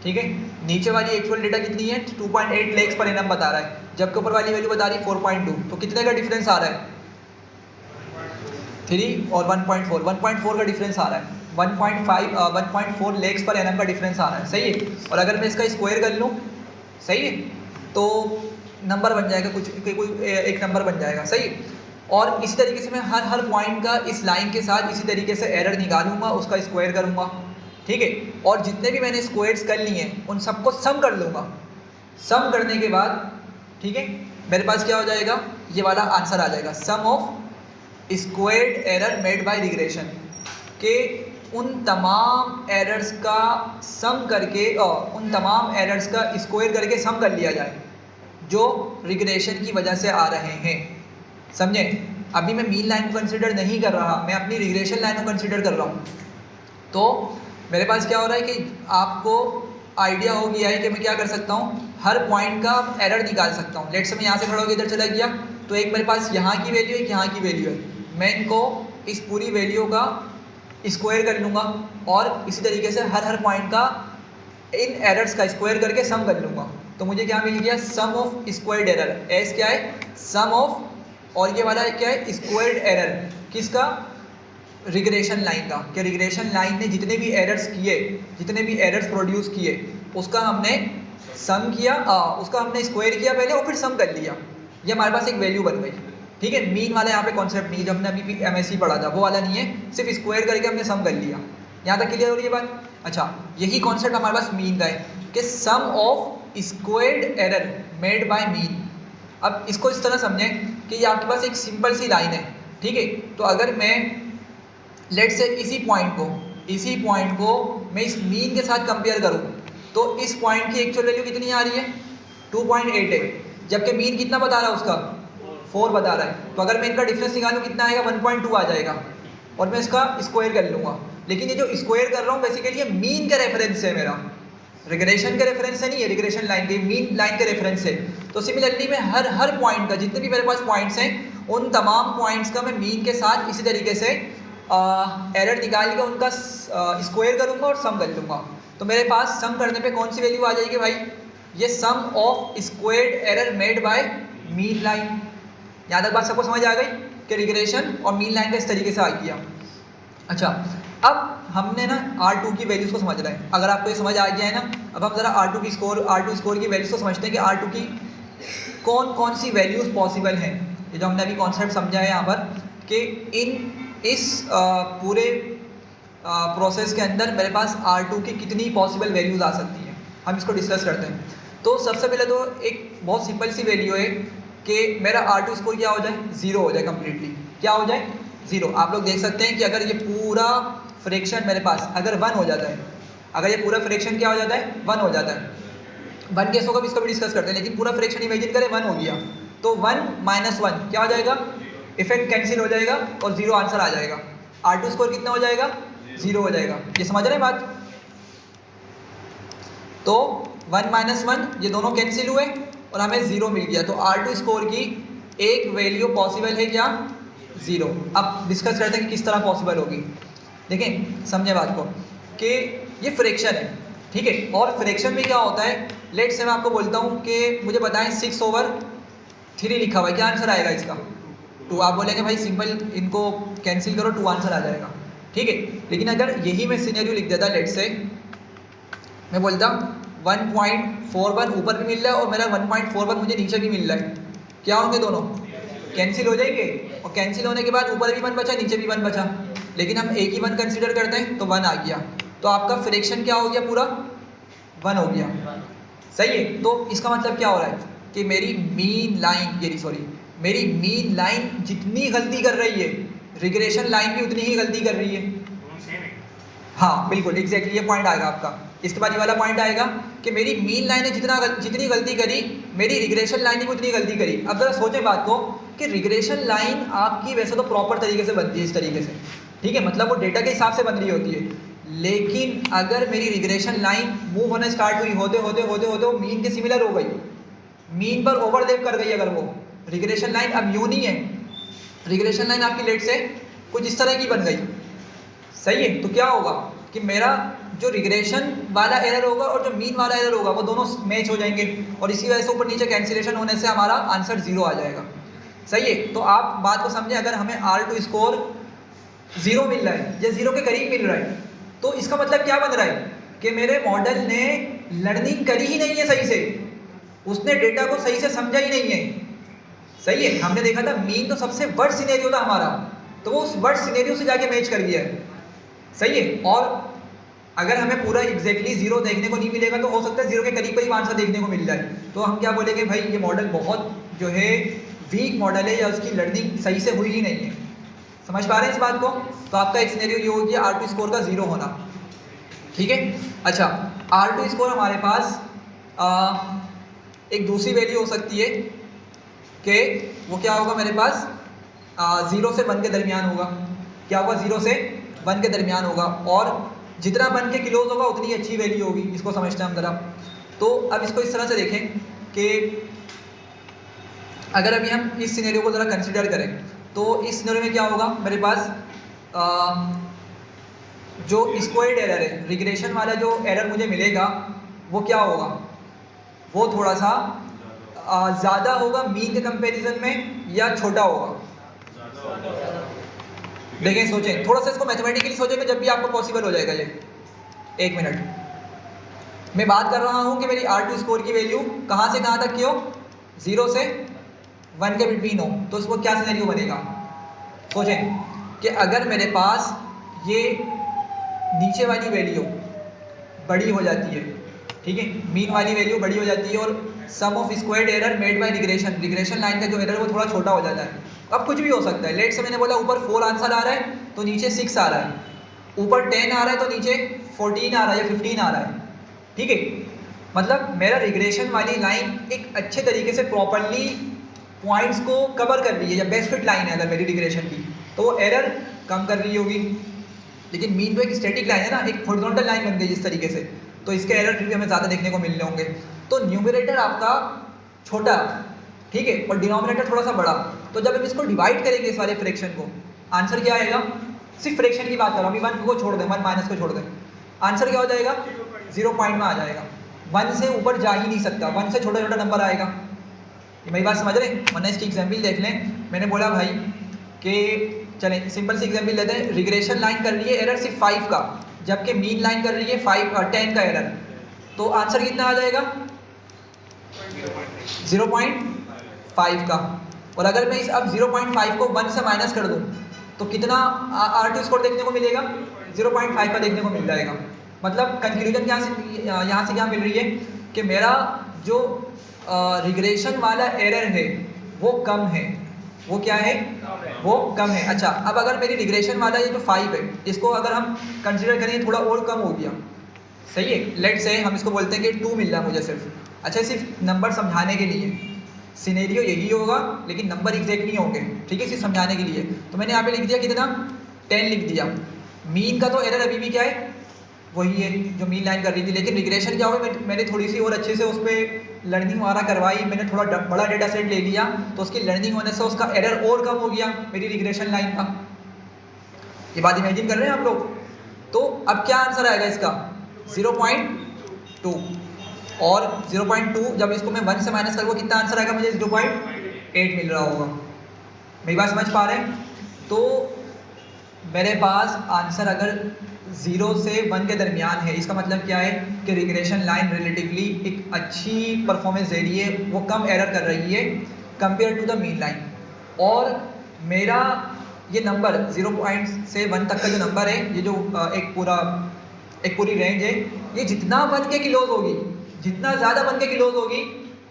ठीक है, नीचे वाली एक्चुअल डेटा कितनी है, 2.8 लेक्स पर एनम बता रहा है, जबकि ऊपर वाली वैल्यू बता रही है 4.2। तो कितने का डिफरेंस आ रहा है? 3 और 1.4 का डिफरेंस आ रहा है। 1.4 लेक्स पर एनम का डिफरेंस आ रहा है। सही है। और अगर मैं इसका स्क्वायर कर लूँ, सही है, तो नंबर बन जाएगा, कोई एक नंबर बन जाएगा। सही। और इसी तरीके से मैं हर पॉइंट का इस लाइन के साथ इसी तरीके से एरर निकालूंगा, उसका स्क्वायर करूंगा। ठीक है, और जितने भी मैंने स्क्वायर्स कर लिए हैं उन सबको सम कर लूँगा। सम करने के बाद, ठीक है, मेरे पास क्या हो जाएगा, ये वाला आंसर आ जाएगा, sum of squared error made by regression, के उन तमाम एरर्स का सम करके उन तमाम एरर्स का स्क्वायर करके सम कर लिया जाए जो रिग्रेशन की वजह से आ रहे हैं। समझे? अभी मैं मीन लाइन को कंसिडर नहीं कर रहा, मैं अपनी रिग्रेशन लाइन को कंसिडर कर रहा हूँ। तो मेरे पास क्या हो रहा है कि आपको आइडिया हो गया है कि मैं क्या कर सकता हूँ, हर पॉइंट का एरर निकाल सकता हूँ। लेट से मैं यहाँ से खड़ा होकर इधर चला गया, तो एक मेरे पास यहाँ की वैल्यू है, यहाँ की वैल्यू है, मैं इनको इस पूरी वैल्यू का स्क्वायर कर लूँगा और इसी तरीके से हर पॉइंट का इन एरर्स का स्क्वायर करके सम कर लूँगा। तो मुझे क्या मिल गया, सम ऑफ स्क्वायर्ड एरर। एस क्या है, सम ऑफ, और ये वाला क्या है, स्क्वायर्ड एरर। किसका? रिग्रेशन लाइन का। कि रिग्रेशन लाइन ने जितने भी एरर्स किए, जितने भी एरर्स प्रोड्यूस किए, उसका हमने सम किया, उसका हमने स्क्वायर किया पहले और फिर सम कर लिया। ये हमारे पास एक वैल्यू बन गई। ठीक है, मीन वाला यहाँ पे कॉन्सेप्ट नहीं, जब हमने अभी MSc पढ़ा था वो वाला नहीं है, सिर्फ स्क्वायर करके हमने सम कर लिया। यहाँ तक क्लियर हो रही है बात? अच्छा, यही कॉन्सेप्ट हमारे पास मीन का है कि sum of squared error made by mean. अब इसको इस तरह समझें कि ये आपके पास एक सिंपल सी लाइन है। ठीक है, तो अगर मैं लेट से इसी पॉइंट को मैं इस मीन के साथ कंपेयर करूँ, तो इस पॉइंट की एक्चुअल वैल्यू कितनी आ रही है, 2.8 है, जबकि मीन कितना बता रहा है, उसका 4 बता रहा है। तो अगर मैं इनका डिफरेंस निकालूँ कितना आएगा, 1.2 आ जाएगा, और मैं इसका स्क्वायर कर लूँगा। लेकिन ये जो स्क्वायर कर रहा हूँ बेसिकली ये मीन का रेफरेंस है, मेरा रिग्रेशन के रेफरेंस से नहीं है, रिग्रेशन लाइन के, मीन लाइन के रेफरेंस है। तो सिमिलरली मैं हर पॉइंट का, जितने भी मेरे पास पॉइंट्स हैं, उन तमाम पॉइंट्स का मैं मीन के साथ इसी तरीके से एरर निकाल के उनका स्क्वायर करूँगा और सम कर लूँगा। तो मेरे पास सम करने पे कौन सी वैल्यू आ जाएगी भाई, ये sum of squared error made by mean line. यहाँ तक बात सबको समझ आ गई कि रिग्रेशन और मीन लाइन का इस तरीके से आ गया। अच्छा, अब हमने ना R2 की वैल्यूज़ को समझ रहे हैं। अगर आपको ये समझ आ गया है ना, अब हम ज़रा R2 स्कोर की वैल्यूज़ को समझते हैं कि R2 की कौन कौन सी वैल्यूज़ पॉसिबल हैं। ये जो हमने अभी कॉन्सेप्ट समझा है यहाँ पर कि इस पूरे प्रोसेस के अंदर मेरे पास R2 की कितनी पॉसिबल वैल्यूज़ आ सकती हैं, हम इसको डिस्कस करते हैं। तो सबसे पहले तो एक बहुत सिंपल सी वैल्यू है कि मेरा R2 स्कोर क्या हो जाए, 0 हो जाए कम्प्लीटली। क्या हो जाए, 0। आप लोग देख सकते हैं कि अगर ये पूरा फ्रैक्शन मेरे पास अगर 1 हो जाता है, अगर ये पूरा फ्रैक्शन क्या हो जाता है, 1 हो जाता है। 1 केस होगा, इसको भी डिस्कस करते हैं, लेकिन पूरा फ्रैक्शन इमेजिन करें 1 हो गया, तो 1 - 1 क्या हो जाएगा, इफेक्ट कैंसिल हो जाएगा और 0 आंसर आ जाएगा। R2 स्कोर कितना हो जाएगा, 0 हो जाएगा। ये समझ रहे हैं बात। तो 1 - 1 ये दोनों कैंसिल हुए और हमें 0 मिल गया। तो R2 स्कोर की एक वैल्यू पॉसिबल है क्या, 0। अब डिस्कस करते हैं कि किस तरह पॉसिबल होगी। देखें, समझे बात को कि ये फ्रैक्शन है, ठीक है, और फ्रैक्शन में क्या होता है, लेट से मैं आपको बोलता हूँ कि मुझे बताएं 6/3 लिखा हुआ है, क्या आंसर आएगा इसका, 2। आप बोलेंगे भाई सिंपल, इनको कैंसिल करो, 2 आंसर आ जाएगा, ठीक है। लेकिन अगर यही मैं सिनेरियो लिख देता, लेट से मैं बोलता 1.41 ऊपर भी मिल रहा है और मेरा 1.41 मुझे नीचे भी मिल रहा है, क्या होंगे दोनों, कैंसिल हो जाएंगे। और कैंसिल होने के बाद ऊपर भी 1 बचा, नीचे भी 1 बचा, लेकिन हम एक ही 1 कंसीडर करते हैं तो 1 आ गया। तो आपका फ्रैक्शन क्या हो गया, पूरा 1 हो गया, सही है। तो इसका मतलब क्या हो रहा है कि मेरी मीन लाइन जितनी गलती कर रही है, रिग्रेशन लाइन भी उतनी ही गलती कर रही है। हाँ बिल्कुल, एग्जैक्टली ये पॉइंट आएगा आपका। इसके बाद ये वाला पॉइंट आएगा कि मेरी मीन लाइन ने जितनी गलती करी, मेरी रिग्रेशन लाइन ने भी उतनी गलती करी। अब जरा सोचें बात को कि रिग्रेशन लाइन आपकी वैसे तो प्रॉपर तरीके से बनती है, इस तरीके से, ठीक है, मतलब वो डेटा के हिसाब से बन रही होती है। लेकिन अगर मेरी रिग्रेशन लाइन मूव होना स्टार्ट हुई, होते होते होते होते वो मीन के सिमिलर हो गई, मीन पर ओवरलैप कर गई, अगर वो रिग्रेशन लाइन अब यूं नहीं है, रिग्रेशन लाइन आपकी लेट से कुछ इस तरह की बन गई, सही है। तो क्या होगा कि मेरा जो रिग्रेशन वाला एरर होगा और जो मीन वाला एरर होगा वो दोनों मैच हो जाएंगे और इसी वजह से ऊपर नीचे कैंसिलेशन होने से हमारा आंसर 0 आ जाएगा, सही है। तो आप बात को समझें, अगर हमें R2 स्कोर 0 मिल रहा है या 0 के करीब मिल रहा है, तो इसका मतलब क्या बन रहा है कि मेरे मॉडल ने लर्निंग करी ही नहीं है सही से, उसने डेटा को सही से समझा ही नहीं है, सही है। हमने देखा था मीन तो सबसे वर्स्ट सिनेरियो था हमारा, तो वो उस वर्स्ट सिनेरियो से जाके मैच कर गया है, सही है। और अगर हमें पूरा एग्जैक्टली 0 देखने को नहीं मिलेगा तो हो सकता है 0 के करीब आंसर देखने को मिल जाए, तो हम क्या बोलेंगे, भाई ये मॉडल बहुत जो है वीक मॉडल है या उसकी लर्निंग सही से हुई ही नहीं है। समझ पा रहे हैं इस बात को। तो आपका एक सिनेरियो ये हो गया R2 स्कोर का 0 होना, ठीक है। अच्छा, R2 स्कोर हमारे पास एक दूसरी वैल्यू हो सकती है कि वो क्या होगा, मेरे पास 0 से 1 के दरमियान होगा। क्या होगा, 0 से 1 के दरमियान होगा, और जितना 1 के क्लोज होगा उतनी अच्छी वैल्यू होगी। इसको समझते हैं हम ज़रा। तो अब इसको इस तरह से देखें कि अगर अभी हम इस सिनेरियो को ज़रा कंसिडर करें, तो इस सिनेरियो में क्या होगा, मेरे पास जो स्क्वायर्ड एरर है, रिग्रेशन वाला जो एरर मुझे मिलेगा वो क्या होगा, वो थोड़ा सा ज़्यादा होगा मीन के कंपैरिजन में या छोटा होगा। देखें, सोचें थोड़ा सा, इसको मैथमेटिकली सोचेंगे जब भी आपको पॉसिबल हो जाएगा ये। 1 मिनट, मैं बात कर रहा हूँ कि मेरी R2 स्कोर की वैल्यू कहाँ से कहाँ तक की हो, 0 से 1 के बिटवीन हो, तो उसको क्या सिनेरियो बनेगा। सोचें कि अगर मेरे पास ये नीचे वाली वैल्यू बड़ी हो जाती है, ठीक है, मीन वाली वैल्यू बड़ी हो जाती है और sum of squared error made by regression line का जो एरर है वो थोड़ा छोटा हो जाता है। अब कुछ भी हो सकता है, लेट से मैंने बोला ऊपर 4 आंसर आ रहा है तो नीचे 6 आ रहा है, ऊपर 10 आ रहा है तो नीचे 14 आ रहा है या 15 आ रहा है, ठीक है। मतलब मेरा रिग्रेशन वाली लाइन एक अच्छे तरीके से प्रॉपरली पॉइंट्स को कवर कर रही है, या बेस्ट फिट लाइन है अगर मेरी रिग्रेशन की, तो वो एरर कम कर रही होगी। लेकिन मीन तो एक स्टैटिक लाइन है ना, एक हॉरिजॉन्टल लाइन बन गई जिस तरीके से, तो इसके एरर फिर भी हमें ज़्यादा देखने को मिलने होंगे। तो न्यूमरेटर आपका छोटा, ठीक है, और डिनोमिनेटर थोड़ा सा बड़ा, तो जब हम इसको डिवाइड करेंगे इस वाले फ्रैक्शन को, आंसर क्या आएगा, सिर्फ फ्रैक्शन की बात कर रहा हूँ, अभी 1 को छोड़ दें, 1 माइनस को छोड़ दें, आंसर क्या हो जाएगा, 0 पॉइंट में आ जाएगा, 1 से ऊपर जा ही नहीं सकता, 1 से छोटा छोटा नंबर आएगा। ये मेरी बात समझ रहे हैं? वरना इसकी एग्जाम्पल देख लें। मैंने बोला भाई कि चलें सिंपल सी एग्जाम्पल लेते हैं, रिग्रेशन लाइन कर रही है एरर सिर्फ 5 का, जबकि मीन लाइन कर रही है 10 का एरर, तो आंसर कितना आ जाएगा? 0.5 का। और अगर मैं इस अब 0.5 को 1 से माइनस कर दूं तो कितना R2 स्कोर देखने को मिलेगा? 0.5 का देखने को मिल जाएगा। मतलब कंक्लूजन यहाँ से क्या मिल रही है कि मेरा जो रिग्रेशन वाला एरर है वो कम है। वो क्या है? वो कम है। अच्छा, अब अगर मेरी रिग्रेशन वाला ये जो 5 है, इसको अगर हम कंसिडर करें थोड़ा और कम हो गया, सही है, लेट से हम इसको बोलते हैं कि 2 मिल रहा है मुझे सिर्फ। अच्छा, सिर्फ नंबर समझाने के लिए, सिनेरियो यही होगा लेकिन नंबर एग्जैक्ट नहीं होंगे, ठीक है, सिर्फ समझाने के लिए। तो मैंने यहाँ पे लिख दिया कितना? 10 लिख दिया। मीन का तो एरर अभी भी क्या है? वही है जो मीन लाइन कर रही थी, लेकिन रिग्रेशन क्या होगा, मैंने थोड़ी सी और अच्छे से उस पर लर्निंग वगैरह करवाई, मैंने थोड़ा बड़ा डेटा सेट ले लिया, तो उसकी लर्निंग होने से उसका एरर और कम हो गया मेरी रिग्रेशन लाइन का। ये बात इमेजिन कर रहे हैं आप लोग? तो अब क्या आंसर आएगा इसका? 0.2। और 0.2 जब इसको मैं 1 से माइनस करूँगा कितना आंसर आएगा मुझे? 0.8 मिल रहा होगा। मेरी बात समझ पा रहे हैं? तो मेरे पास आंसर अगर 0 से 1 के दरमियान है, इसका मतलब क्या है कि रिग्रेशन लाइन रिलेटिवली एक अच्छी परफॉर्मेंस दे रही है, वो कम एरर कर रही है compare to the mean line. और मेरा ये नंबर 0 से 1 तक का जो नंबर है, ये जो एक पूरी रेंज है, ये जितना 1 के क्लोज होगी, जितना ज़्यादा 1 के क्लोज होगी,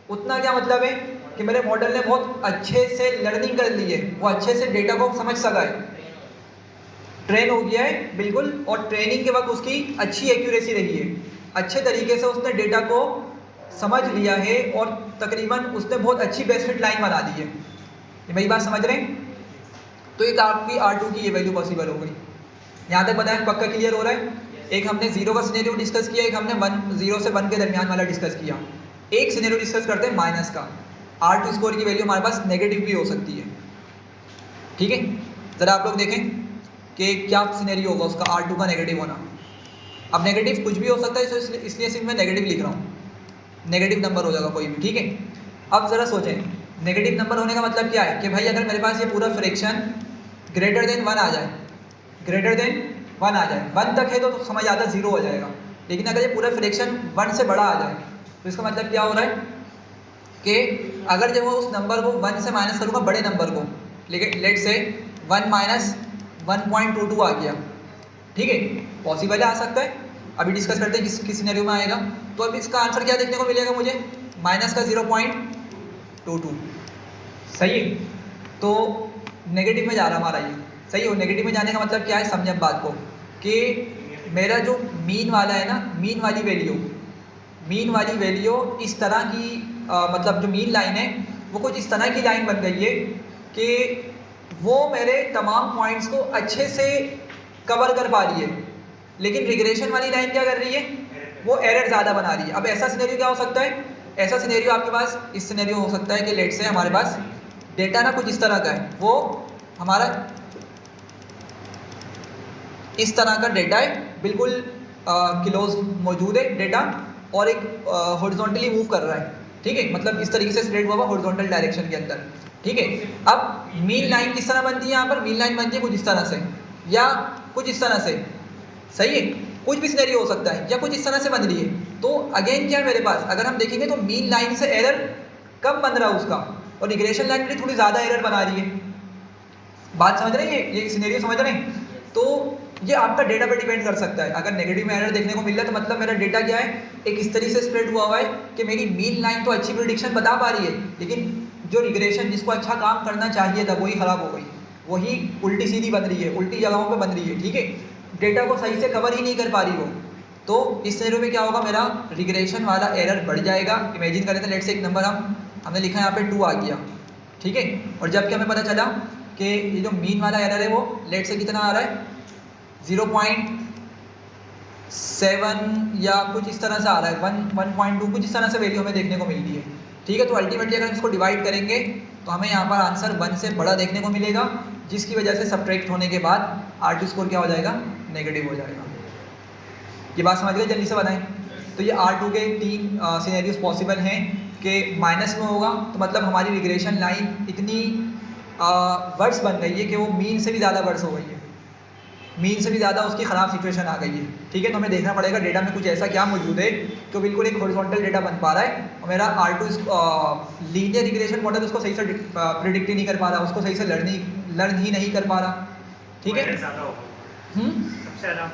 उतना क्या मतलब है कि मेरे मॉडल ने बहुत अच्छे से लर्निंग कर ली है, वो अच्छे से डेटा को समझ सका है, ट्रेन हो गया है बिल्कुल, और ट्रेनिंग के वक्त उसकी अच्छी एक्यूरेसी रही है, अच्छे तरीके से उसने डेटा को समझ लिया है और तकरीबन उसने बहुत अच्छी बेस्ट फिट लाइन बना दी है। ये मेरी बात समझ रहे हैं? तो एक आपकी R2 की ये वैल्यू पॉसिबल हो गई। यहाँ तक बताएं, पक्का क्लियर हो रहा है? एक हमने 0 का सिनेरियो डिस्कस किया, एक हमने 0 से 1 के दरमियान वाला डिस्कस किया। एक सिनेरियो डिस्कस करते हैं माइनस का। R2 स्कोर की वैल्यू हमारे पास नेगेटिव भी हो सकती है, ठीक है? ज़रा आप लोग देखें कि क्या सिनेरियो होगा उसका R2 का नेगेटिव होना। अब नेगेटिव कुछ भी हो सकता है, इसलिए सिर्फ मैं नेगेटिव लिख रहा हूँ, नेगेटिव नंबर हो जाएगा कोई भी, ठीक है? अब ज़रा सोचें, नेगेटिव नंबर होने का मतलब क्या है कि भाई अगर मेरे पास ये पूरा फ्रैक्शन ग्रेटर देन 1 आ जाए, ग्रेटर देन 1 आ जाए, 1 तक है तो समझ आता 0 हो जाएगा, लेकिन अगर ये पूरा फ्रैक्शन 1 से बड़ा आ जाए तो इसका मतलब क्या हो रहा है कि अगर जब मैं उस नंबर को 1 से माइनस करूँगा बड़े नंबर को, लेकिन लेट से 1 माइनस 1.22 आ गया, ठीक है, पॉसिबल है, आ सकता है। अभी डिस्कस करते हैं किस सिनेरियो में आएगा। तो अब इसका आंसर क्या देखने को मिलेगा मुझे? माइनस का 0.22, सही है? तो नेगेटिव में जा रहा हमारा ये, सही है? और नेगेटिव में जाने का मतलब क्या है, समझे अब बात को, कि मेरा जो मीन वाला है ना, मीन वाली वैल्यू इस तरह की मतलब जो मीन लाइन है वो कुछ इस तरह की लाइन बन गई है कि वो मेरे तमाम पॉइंट्स को अच्छे से कवर कर पा रही है, लेकिन रिग्रेशन वाली लाइन क्या कर रही है? वो एरर ज़्यादा बना रही है। अब ऐसा सिनेरियो क्या हो सकता है? ऐसा सिनेरियो आपके पास इस सिनेरियो हो सकता है कि लेट से हमारे पास डेटा ना कुछ इस तरह का है, वो हमारा इस तरह का डेटा है, बिल्कुल क्लोज मौजूद है डेटा, और एक हॉरिजॉन्टली मूव कर रहा है, ठीक है, मतलब इस तरीके से स्प्रेड हुआ हॉरिजॉन्टल डायरेक्शन के अंदर, ठीक है। अब मीन लाइन किस तरह बनती है? यहाँ पर मीन लाइन बनती है कुछ इस तरह से या कुछ इस तरह से, सही है, कुछ भी सिनेरियो हो सकता है, या कुछ इस तरह से बन रही है। तो अगेन क्या है मेरे पास, अगर हम देखेंगे तो मीन लाइन से एरर कम बन रहा है उसका, और रिग्रेशन लाइन भी थोड़ी ज़्यादा एरर बना रही है। बात समझ रहे हैं? ये सिनेरियो समझ रहे हैं? तो ये आपका डेटा पर डिपेंड कर सकता है। अगर नेगेटिव में एरर देखने को मिल रहा है तो मतलब मेरा डेटा क्या है, एक इस तरीके से स्प्रेड हुआ हुआ है कि मेरी मीन लाइन तो अच्छी प्रेडिक्शन बता पा रही है, लेकिन जो रिग्रेशन जिसको अच्छा काम करना चाहिए था वही ख़राब हो गई, वही उल्टी सीधी बन रही है, उल्टी जगहों पे बन रही है, ठीक है, डेटा को सही से कवर ही नहीं कर पा रही वो। तो इस सिनेरियो में क्या होगा, मेरा रिग्रेशन वाला एरर बढ़ जाएगा। इमेजिन करें तो लेट से एक नंबर हमने लिखा यहाँ पे 2 आ गया, ठीक है, और जबकि हमें पता चला कि ये जो मीन वाला एरर है वो लेट से कितना आ रहा है, 0.7 या कुछ इस तरह से आ रहा है, 1.2 कुछ इस तरह से वैल्यू हमें देखने को मिल रही है, ठीक है। तो अल्टीमेटली अगर इसको डिवाइड करेंगे तो हमें यहाँ पर आंसर 1 से बड़ा देखने को मिलेगा, जिसकी वजह से सब्ट्रैक्ट होने के बाद R2 स्कोर क्या हो जाएगा, नेगेटिव हो जाएगा। ये बात समझ गए? जल्दी से बताएं। तो ये R2 के 3 सिनेरियोस पॉसिबल हैं कि माइनस में होगा, तो मतलब हमारी रिग्रेशन लाइन इतनी वर्स बन गई है कि वो मीन से भी ज़्यादा वर्स हो गई है, मीन से भी ज़्यादा उसकी ख़राब सिचुएशन आ गई है। ठीक है, तो हमें देखना पड़ेगा डेटा में कुछ ऐसा क्या मौजूद है तो बिल्कुल एक हॉरिजॉन्टल डेटा बन पा रहा है और मेरा R2 लीनियर रिग्रेशन मॉडल उसको सही से प्रिडिक्ट ही नहीं कर पा रहा, उसको सही से लर्न ही नहीं कर पा रहा। ठीक है, ज़्यादा होगा, सबसे ज़्यादा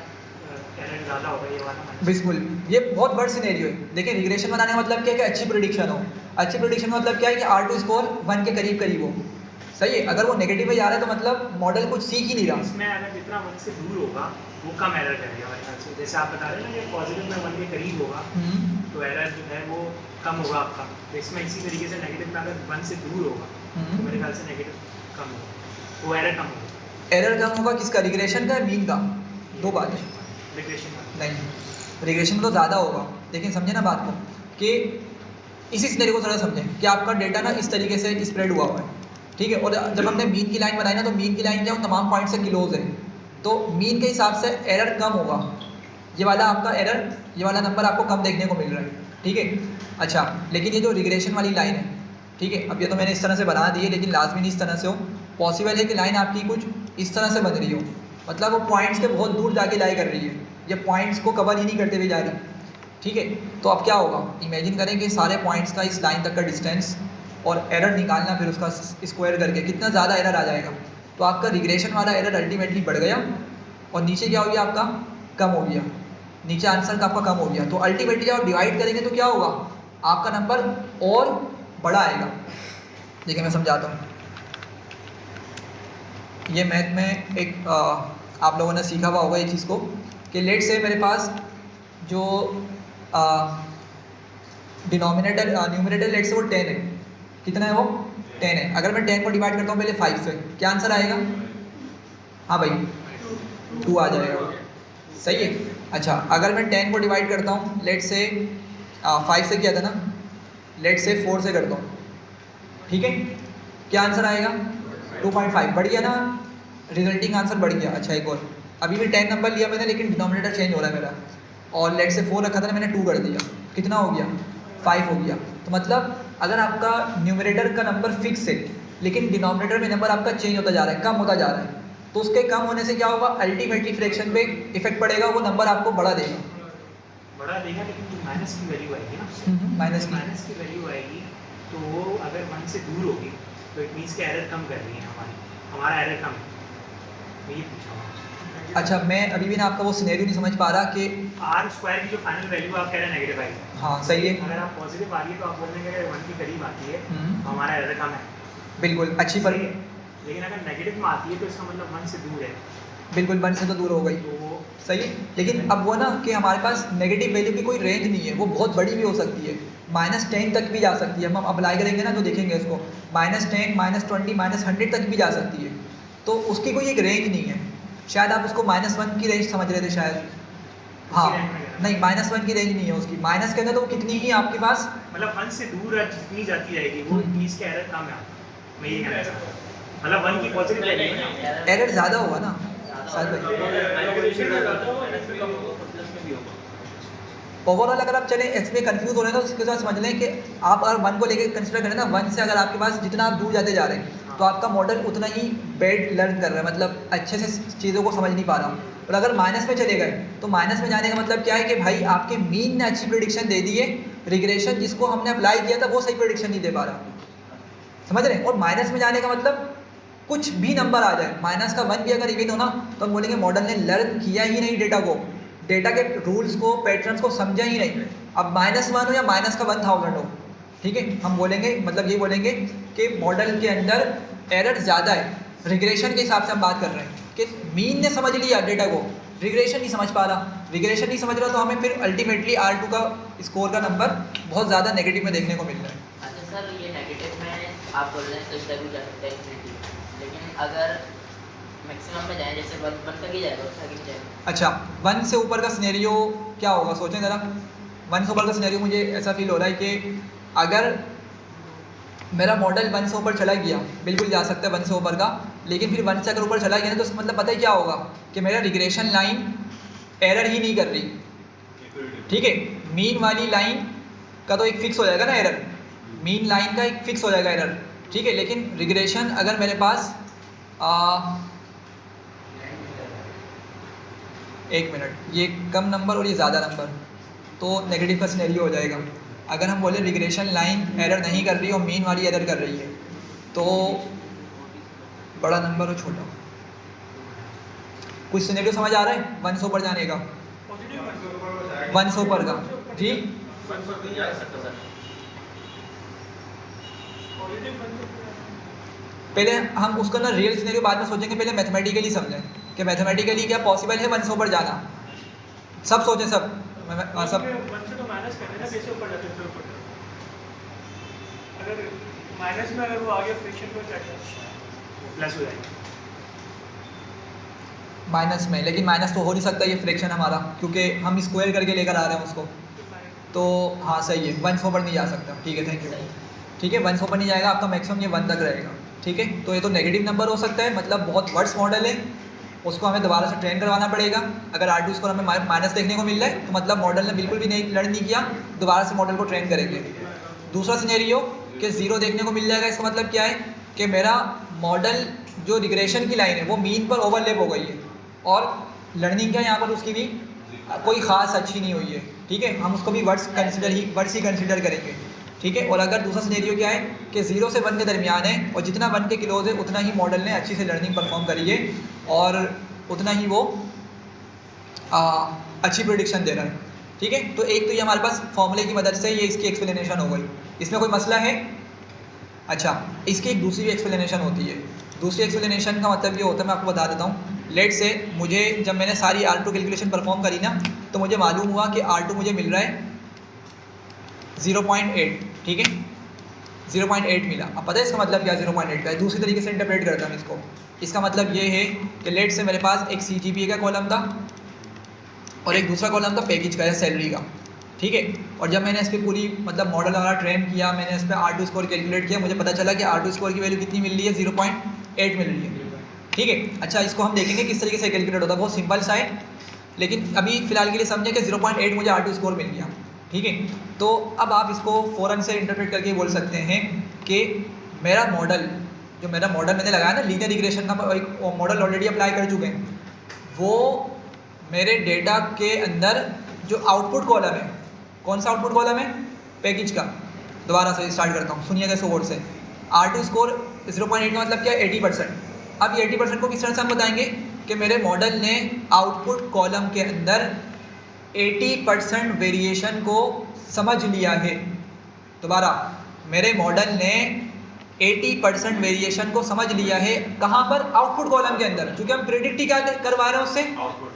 एरर ज़्यादा होगा ये वाला। बिल्कुल, ये बहुत बड़ा सिनेरियो है। देखिए रिग्रेशन बनाने का मतलब क्या है कि अच्छी प्रिडिक्शन हो, अच्छी प्रिडिक्शन का मतलब क्या है कि R2 स्कोर 1 के करीब हो। सही है, अगर वो नेगेटिव में जा रहा है तो मतलब मॉडल कुछ सीख ही नहीं रहा। इसमें अगर जितना 1 से दूर होगा वो कम एरर करेगा मेरे ख्याल से। जैसे आप बता रहे हैं ना कि पॉजिटिव में 1 के करीब होगा तो एरर जो है वो कम होगा आपका। तो इसमें इसी तरीके से नेगेटिव में अगर 1 से दूर होगा तो मेरे ख्याल से नेगेटिव कम होगा, वो एरर कम होगा। एरर कम होगा किसका, रिग्रेशन का, मीन का? दो बात है। रिग्रेशन नहीं, रिग्रेशन में तो ज़्यादा होगा, लेकिन समझे ना बात को कि इसी सिनेरियो को थोड़ा समझें कि आपका डेटा ना इस तरीके से स्प्रेड हुआ है। ठीक है, और जब हमने मीन की लाइन बनाई ना तो मीन की लाइन क्या उन तमाम पॉइंट से क्लोज है, तो मीन के हिसाब से एरर कम होगा। ये वाला आपका एरर, ये वाला नंबर आपको कम देखने को मिल रहा है। ठीक है, अच्छा, लेकिन ये जो रिग्रेशन वाली लाइन है, ठीक है, अब ये तो मैंने इस तरह से बना दी है, लेकिन लाजमी नहीं इस तरह से हो। पॉसिबल है कि लाइन आपकी कुछ इस तरह से बन रही हो, मतलब वो पॉइंट्स के बहुत दूर जाके लाई कर रही है, ये पॉइंट्स को कवर ही नहीं करते हुए जा रही। ठीक है, तो अब क्या होगा, इमेजिन करें कि सारे पॉइंट्स का इस लाइन तक का डिस्टेंस और एरर निकालना, फिर उसका स्क्वायर करके कितना ज़्यादा एरर आ जाएगा। तो आपका रिग्रेशन वाला एरर अल्टीमेटली बढ़ गया और नीचे क्या हो गया आपका, कम हो गया, नीचे आंसर का आपका कम हो गया। तो अल्टीमेटली आप डिवाइड करेंगे तो क्या होगा, आपका नंबर और बड़ा आएगा। देखिए मैं समझाता हूँ, ये मैथ में एक आप लोगों ने सीखा हुआ होगा ये चीज़ को कि लेट से मेरे पास जो डिनोमिनेटर न्यूमरेटर लेट से वो 10 है, कितना है वो 10 है। अगर मैं 10 को डिवाइड करता हूँ पहले 5 से, क्या आंसर आएगा, हाँ भाई 2 आ जाएगा। सही है, अच्छा, अगर मैं 10 को डिवाइड करता हूँ लेट से 5 से किया था ना, लेट से 4 से करता हूँ, ठीक है, क्या आंसर आएगा 2.5, बढ़ गया ना, रिजल्टिंग आंसर बढ़ गया। अच्छा, एक और, अभी भी 10 नंबर लिया मैंने लेकिन डिनोमिनेटर चेंज हो रहा है मेरा, और लेट से 4 रखा था मैंने 2 कर दिया, कितना हो गया 5 हो गया। तो मतलब अगर आपका न्यूमरेटर का नंबर फिक्स है लेकिन डिनोमिनेटर में नंबर आपका चेंज होता जा रहा है, कम होता जा रहा है, तो उसके कम होने से क्या होगा, अल्टीमेटली फ्रैक्शन पे इफेक्ट पड़ेगा, वो नंबर आपको बढ़ा देगा, लेकिन जो माइनस की वैल्यू आएगी ना, माइनस की वैल्यू आएगी तो वो अगर 1 से दूर होगी तो इट मीन्स कि एरर कम कर रही है हमारा एरर कम है। ये पूछा हूँ। अच्छा, मैं अभी भी ना आपका वो सिनेरियो नहीं समझ पा रहा कि आर स्क्वायर की जो फाइनल वैल्यू आप कह रहे हैं नेगेटिव आएगी। हाँ सही है, अगर आप पॉजिटिव आ रही है तो आप बोल रहे हैं कि 1 के करीब आती है तो हमारा एरर कम है, बिल्कुल अच्छी पर, लेकिन अगर नेगेटिव में आती है तो इसका मतलब 1 से दूर है, बिल्कुल 1 से तो दूर हो गई, तो वो सही है। लेकिन अब वो ना कि हमारे पास नेगेटिव वैल्यू की कोई रेंज नहीं है, वो बहुत बड़ी भी हो सकती है, -10 तक भी जा सकती है। हम अप्लाई करेंगे ना तो देखेंगे उसको, -10, -20, -100 तक भी जा सकती है, तो उसकी कोई एक रेंज नहीं है। शायद आप उसको -1 की रेंज समझ रहे थे शायद, हाँ नहीं, -1 की रेंज नहीं है उसकी, माइनस के अंदर तो कितनी ही आपके पास, मतलब 1 से दूर जितनी जाती रहेगी वो इस के एरर कम है। मैं ये कहना चाहता हूँ, मतलब 1 की पॉजिटिव वैल्यू है, एरर ज़्यादा होगा ना शायद ओवरऑल। अगर आप चलें एक्स में कंफ्यूज हो रहे हैं तो उसके साथ समझ लें कि आप अगर 1 को लेकर कंसिडर करें ना, 1 से अगर आपके पास जितना आप दूर जाते जा रहे हैं तो आपका मॉडल उतना ही बैड लर्न कर रहा है, मतलब अच्छे से चीज़ों को समझ नहीं पा रहा। और अगर माइनस में चले गए तो माइनस में जाने का मतलब क्या है कि भाई आपके मीन ने अच्छी प्रेडिक्शन दे दी है, रिग्रेशन जिसको हमने अप्लाई किया था वो सही प्रेडिक्शन नहीं दे पा रहा, समझ रहे हैं। और माइनस में जाने का मतलब कुछ भी नंबर आ जाए, माइनस का 1 भी अगर इवन हो ना तो हम बोलेंगे मॉडल ने लर्न किया ही नहीं डेटा को, डेटा के रूल्स को, पैटर्न्स को समझा ही नहीं। अब -1 हो या माइनस का 1000 हो, ठीक है, हम बोलेंगे, मतलब ये बोलेंगे कि मॉडल के अंदर एरर ज़्यादा है। रिग्रेशन के हिसाब से हम बात कर रहे हैं कि मीन ने समझ लिया डेटा को, रिग्रेशन नहीं समझ पा रहा, रिग्रेशन नहीं समझ रहा तो हमें फिर अल्टीमेटली R2 का स्कोर का नंबर बहुत ज़्यादा नेगेटिव में देखने को मिल रहा है। अच्छा सर, ये नेगेटिव में आप बोल रहे हैं तो इसका भी जा सकता है इन्फिनिटी, लेकिन अगर मैक्सिमम में जाए जैसे 1 तक ही जाएगा उससे आगे नहीं जाएगा। अच्छा, 1 से ऊपर का सिनेरियो क्या होगा, सोचें ज़रा। 1 से ऊपर का सिनेरियो मुझे ऐसा फील हो रहा है कि अगर मेरा मॉडल 1 से ऊपर चला गया, बिल्कुल जा सकता है 1 से ऊपर का, लेकिन फिर 1 से अगर ऊपर चला गया ना तो इसका मतलब पता ही क्या होगा कि मेरा रिग्रेशन लाइन एरर ही नहीं कर रही, ठीक है, मीन वाली लाइन का तो एक फिक्स हो जाएगा ना एरर, मीन लाइन का एक फिक्स हो जाएगा एरर, ठीक है। लेकिन रिग्रेशन अगर मेरे पास एक मिनट, ये कम नंबर और ये ज़्यादा नंबर, तो नेगेटिव का सिनेरियो हो जाएगा। अगर हम बोले रिग्रेशन लाइन एरर नहीं कर रही और मीन वाली एरर कर रही है, तो बड़ा नंबर और छोटा, कुछ सिनेरियो समझ आ रहा है 100 पर जाने का, 100 पर का जी। पहले हम उसका ना रियल सिनेरियो बाद में सोचेंगे, पहले मैथमेटिकली समझें कि मैथमेटिकली क्या पॉसिबल है 100 पर जाना। सब सोचें, सब सब तो माइनस करते ना, कैसे ऊपर जाते हैं ऊपर, अगर माइनस में अगर वो आगे फ्रिक्शन को क्या प्लस हो जाएगा माइनस में, लेकिन माइनस तो हो नहीं सकता ये फ्रैक्शन हमारा, क्योंकि हम स्क्वायर करके लेकर आ रहे हैं उसको, तो हाँ सही है 100 पर नहीं जा सकता। ठीक है, थैंक यू। ठीक है, 100 पर नहीं जाएगा आपका, मैक्सिमम ये 1 तक रहेगा। ठीक है, तो ये तो नेगेटिव नंबर हो सकता है, मतलब बहुत वर्स्ट मॉडल है, उसको हमें दोबारा से ट्रेन करवाना पड़ेगा। अगर R2 स्कोर हमें माइनस देखने को मिल रहा है तो मतलब मॉडल ने बिल्कुल भी नहीं लर्न नहीं किया, दोबारा से मॉडल को ट्रेन करेंगे। दूसरा सिनेरियो कि 0 देखने को मिल जाएगा, इसका मतलब क्या है कि मेरा मॉडल जो रिग्रेशन की लाइन है वो मीन पर ओवरलैप हो गई है और लर्निंग क्या यहाँ पर उसकी भी कोई ख़ास अच्छी नहीं हुई है। ठीक है, हम उसको भी वर्ड्स ही कंसिडर करेंगे। ठीक है, और अगर दूसरा सिनेरियो क्या है कि 0 से 1 के दरमियान है और जितना 1 के क्लोज है उतना ही मॉडल ने अच्छी से लर्निंग परफॉर्म करी है और उतना ही वो अच्छी प्रेडिक्शन दे रहा है। ठीक है, तो एक तो ये हमारे पास फॉर्मूले की मदद से ये इसकी एक्सप्लेनेशन हो गई, इसमें कोई मसला है? अच्छा, इसकी एक दूसरी भी एक्सप्लेनेशन होती है। दूसरी एक्सप्लेनेशन का मतलब ये होता है, मैं आपको बता देता हूँ। लेट से मुझे जब मैंने सारी R2 कैलकुलेशन परफॉर्म करी ना, तो मुझे मालूम हुआ कि R2 मुझे मिल रहा है 0.8। ठीक है, 0.8 मिला। अब पता है इसका मतलब क्या 0.8 का है? दूसरी तरीके से इंटरप्रेट करता हूँ इसको। इसका मतलब ये है कि लेट से मेरे पास एक CGPA का कॉलम था और एक दूसरा कॉलम था पैकेज का या सैलरी का। ठीक है, और जब मैंने इस पर पूरी मतलब मॉडल वाला ट्रेन किया, मैंने इस पर R2 स्कोर कैलकुलेट किया, मुझे पता चला कि R2 स्कोर की वैल्यू कितनी मिल रही है, 0.8 मिल रही है। ठीक है, अच्छा इसको हम देखेंगे किस तरीके से कैलकुलेट होता है, बहुत सिंपल सा है, लेकिन अभी फ़िलहाल के लिए समझें कि 0.8 मुझे R2 स्कोर मिल गया। ठीक है, तो अब आप इसको फ़ौरन से इंटरप्रेट करके बोल सकते हैं कि मेरा मॉडल, जो मेरा मॉडल मैंने लगाया ना लीनियर रिग्रेशन का, एक मॉडल ऑलरेडी अप्लाई कर चुके हैं, वो मेरे डेटा के अंदर जो आउटपुट कॉलम है, कौन सा आउटपुट कॉलम है? पैकेज का। दोबारा से स्टार्ट करता हूँ, सुनिएगा इस वर्ड से। R2 स्कोर 0.8 का मतलब क्या है? 80%। अब ये 80% को किस तरह से हम बताएंगे कि मेरे मॉडल ने आउटपुट कॉलम के अंदर 80% वेरिएशन को समझ लिया है। दोबारा, मेरे मॉडल ने 80% वेरिएशन को समझ लिया है। कहाँ पर? आउटपुट कॉलम के अंदर, क्योंकि हम प्रेडिक्ट ही क्या करवा रहे हैं उससे,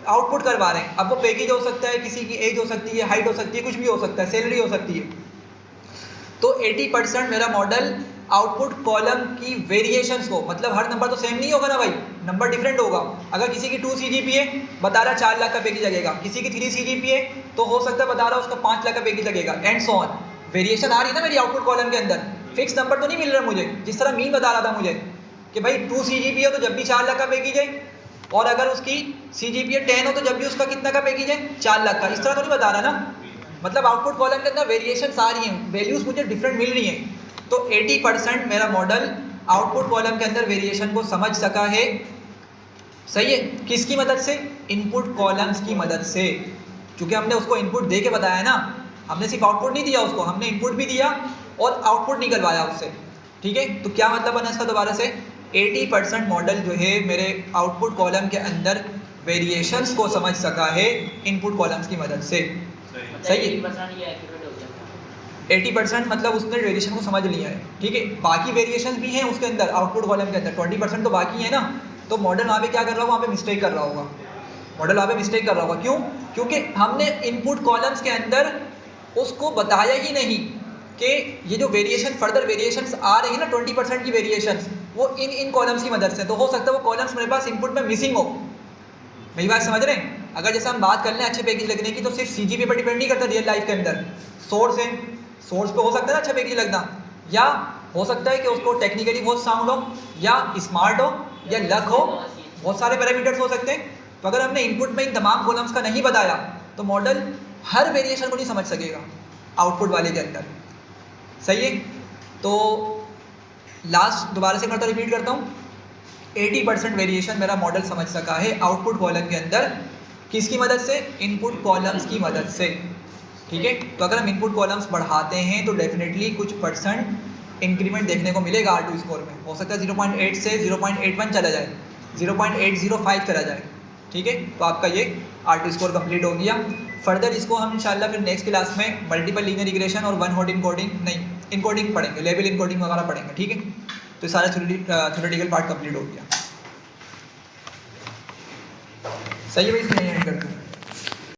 आउटपुट करवा रहे हैं। अब वो पैकेज हो सकता है, किसी की एज हो सकती है, हाइट हो सकती है, कुछ भी हो सकता है, सैलरी हो सकती है। तो 80% मेरा मॉडल आउटपुट कॉलम की वेरिएशंस को, मतलब हर नंबर तो सेम नहीं होगा ना भाई, नंबर डिफरेंट होगा। अगर किसी की 2 CGPA बता रहा 4 लाख का पैकेज लगेगा, किसी की 3 CGPA तो हो सकता है बता रहा उसका 5 लाख का पैकेज लगेगा, एंड सो ऑन। वेरिएशन आ रही है ना मेरी आउटपुट कॉलम के अंदर, फिक्स नंबर तो नहीं मिल रहा मुझे। जिस तरह मीन बता रहा था मुझे कि भाई 2 CGPA तो जब भी 4 लाख का पैकेज है, और अगर उसकी CGPA 10 हो तो जब भी उसका कितना का पैकेज है? 4 लाख का। इस तरह तो नहीं बता रहा ना, मतलब आउटपुट कॉलम के अंदर वेरिएशंस आ रही हैं, वैल्यूज़ मुझे डिफरेंट मिल रही हैं। तो 80% मेरा मॉडल आउटपुट कॉलम के अंदर वेरिएशन को समझ सका है। सही है, किसकी मदद से? इनपुट कॉलम्स की मदद से, क्योंकि हमने उसको इनपुट दे के बताया ना, हमने सिर्फ आउटपुट नहीं दिया उसको, हमने इनपुट भी दिया और आउटपुट निकलवाया उससे। ठीक है, तो क्या मतलब बना इसका? दोबारा से 80% मॉडल जो है मेरे आउटपुट कॉलम के अंदर वेरिएशंस को समझ सका है इनपुट कॉलम्स की मदद से। सही है, 80% मतलब उसने वेरिएशन को समझ लिया है। ठीक है, बाकी वेरिएशंस भी हैं उसके अंदर, आउटपुट कॉलम के अंदर 20% तो बाकी है ना। तो मॉडल वहाँ पे क्या कर रहा होगा? वहाँ पे मिस्टेक कर रहा होगा, मॉडल वहाँ पे मिस्टेक कर रहा होगा। क्यों? क्योंकि हमने इनपुट कॉलम्स के अंदर उसको बताया ही नहीं कि ये जो वेरिएशन, फर्दर वेरिएशंस आ रही है ना 20% की वेरिएशंस, वो इन कॉलम्स की मदद से। तो हो सकता है वो कॉलम्स मेरे पास इनपुट में मिसिंग हो। मेरी बात समझ रहे हैं? अगर जैसे हम बात कर लें अच्छे पैकेज लगने की, तो सिर्फ CGPA पर डिपेंड नहीं करता रियल लाइफ के अंदर, सोर्स है, सोर्स पे हो सकता है ना अच्छा पैकेज लगना, या हो सकता है कि उसको टेक्निकली बहुत साउंड हो, या स्मार्ट हो, या लक हो, बहुत सारे पैरामीटर्स हो सकते हैं। तो अगर हमने इनपुट में इन तमाम कॉलम्स का नहीं बताया तो मॉडल हर वेरिएशन को नहीं समझ सकेगा आउटपुट वाले के अंदर, सही है। तो लास्ट दोबारा से मैं तो रिपीट करता हूँ, 80% वेरिएशन मेरा मॉडल समझ सका है आउटपुट कॉलम के अंदर, किसकी मदद से, इनपुट कॉलम्स की मदद से, ठीक है। तो अगर हम इनपुट कॉलम्स बढ़ाते हैं तो डेफिनेटली कुछ परसेंट इंक्रीमेंट देखने को मिलेगा R2 स्कोर में, हो सकता है 0.8 से 0.81 चला जाए, 0.805 चला जाए, ठीक है। तो आपका ये R2 स्कोर कंप्लीट हो गया। फर्दर इसको हम इंशाल्लाह फिर नेक्स्ट क्लास में मल्टीपल लीनियर रिग्रेशन और वन हॉट इनकोडिंग नहीं इनकोडिंग पढ़ेंगे, लेवल इनकोडिंग वगैरह पढ़ेंगे, ठीक है। तो सारा थ्योरेटिकल पार्ट कंप्लीट हो गया, सही है भाई, इसमें एंड करते हैं।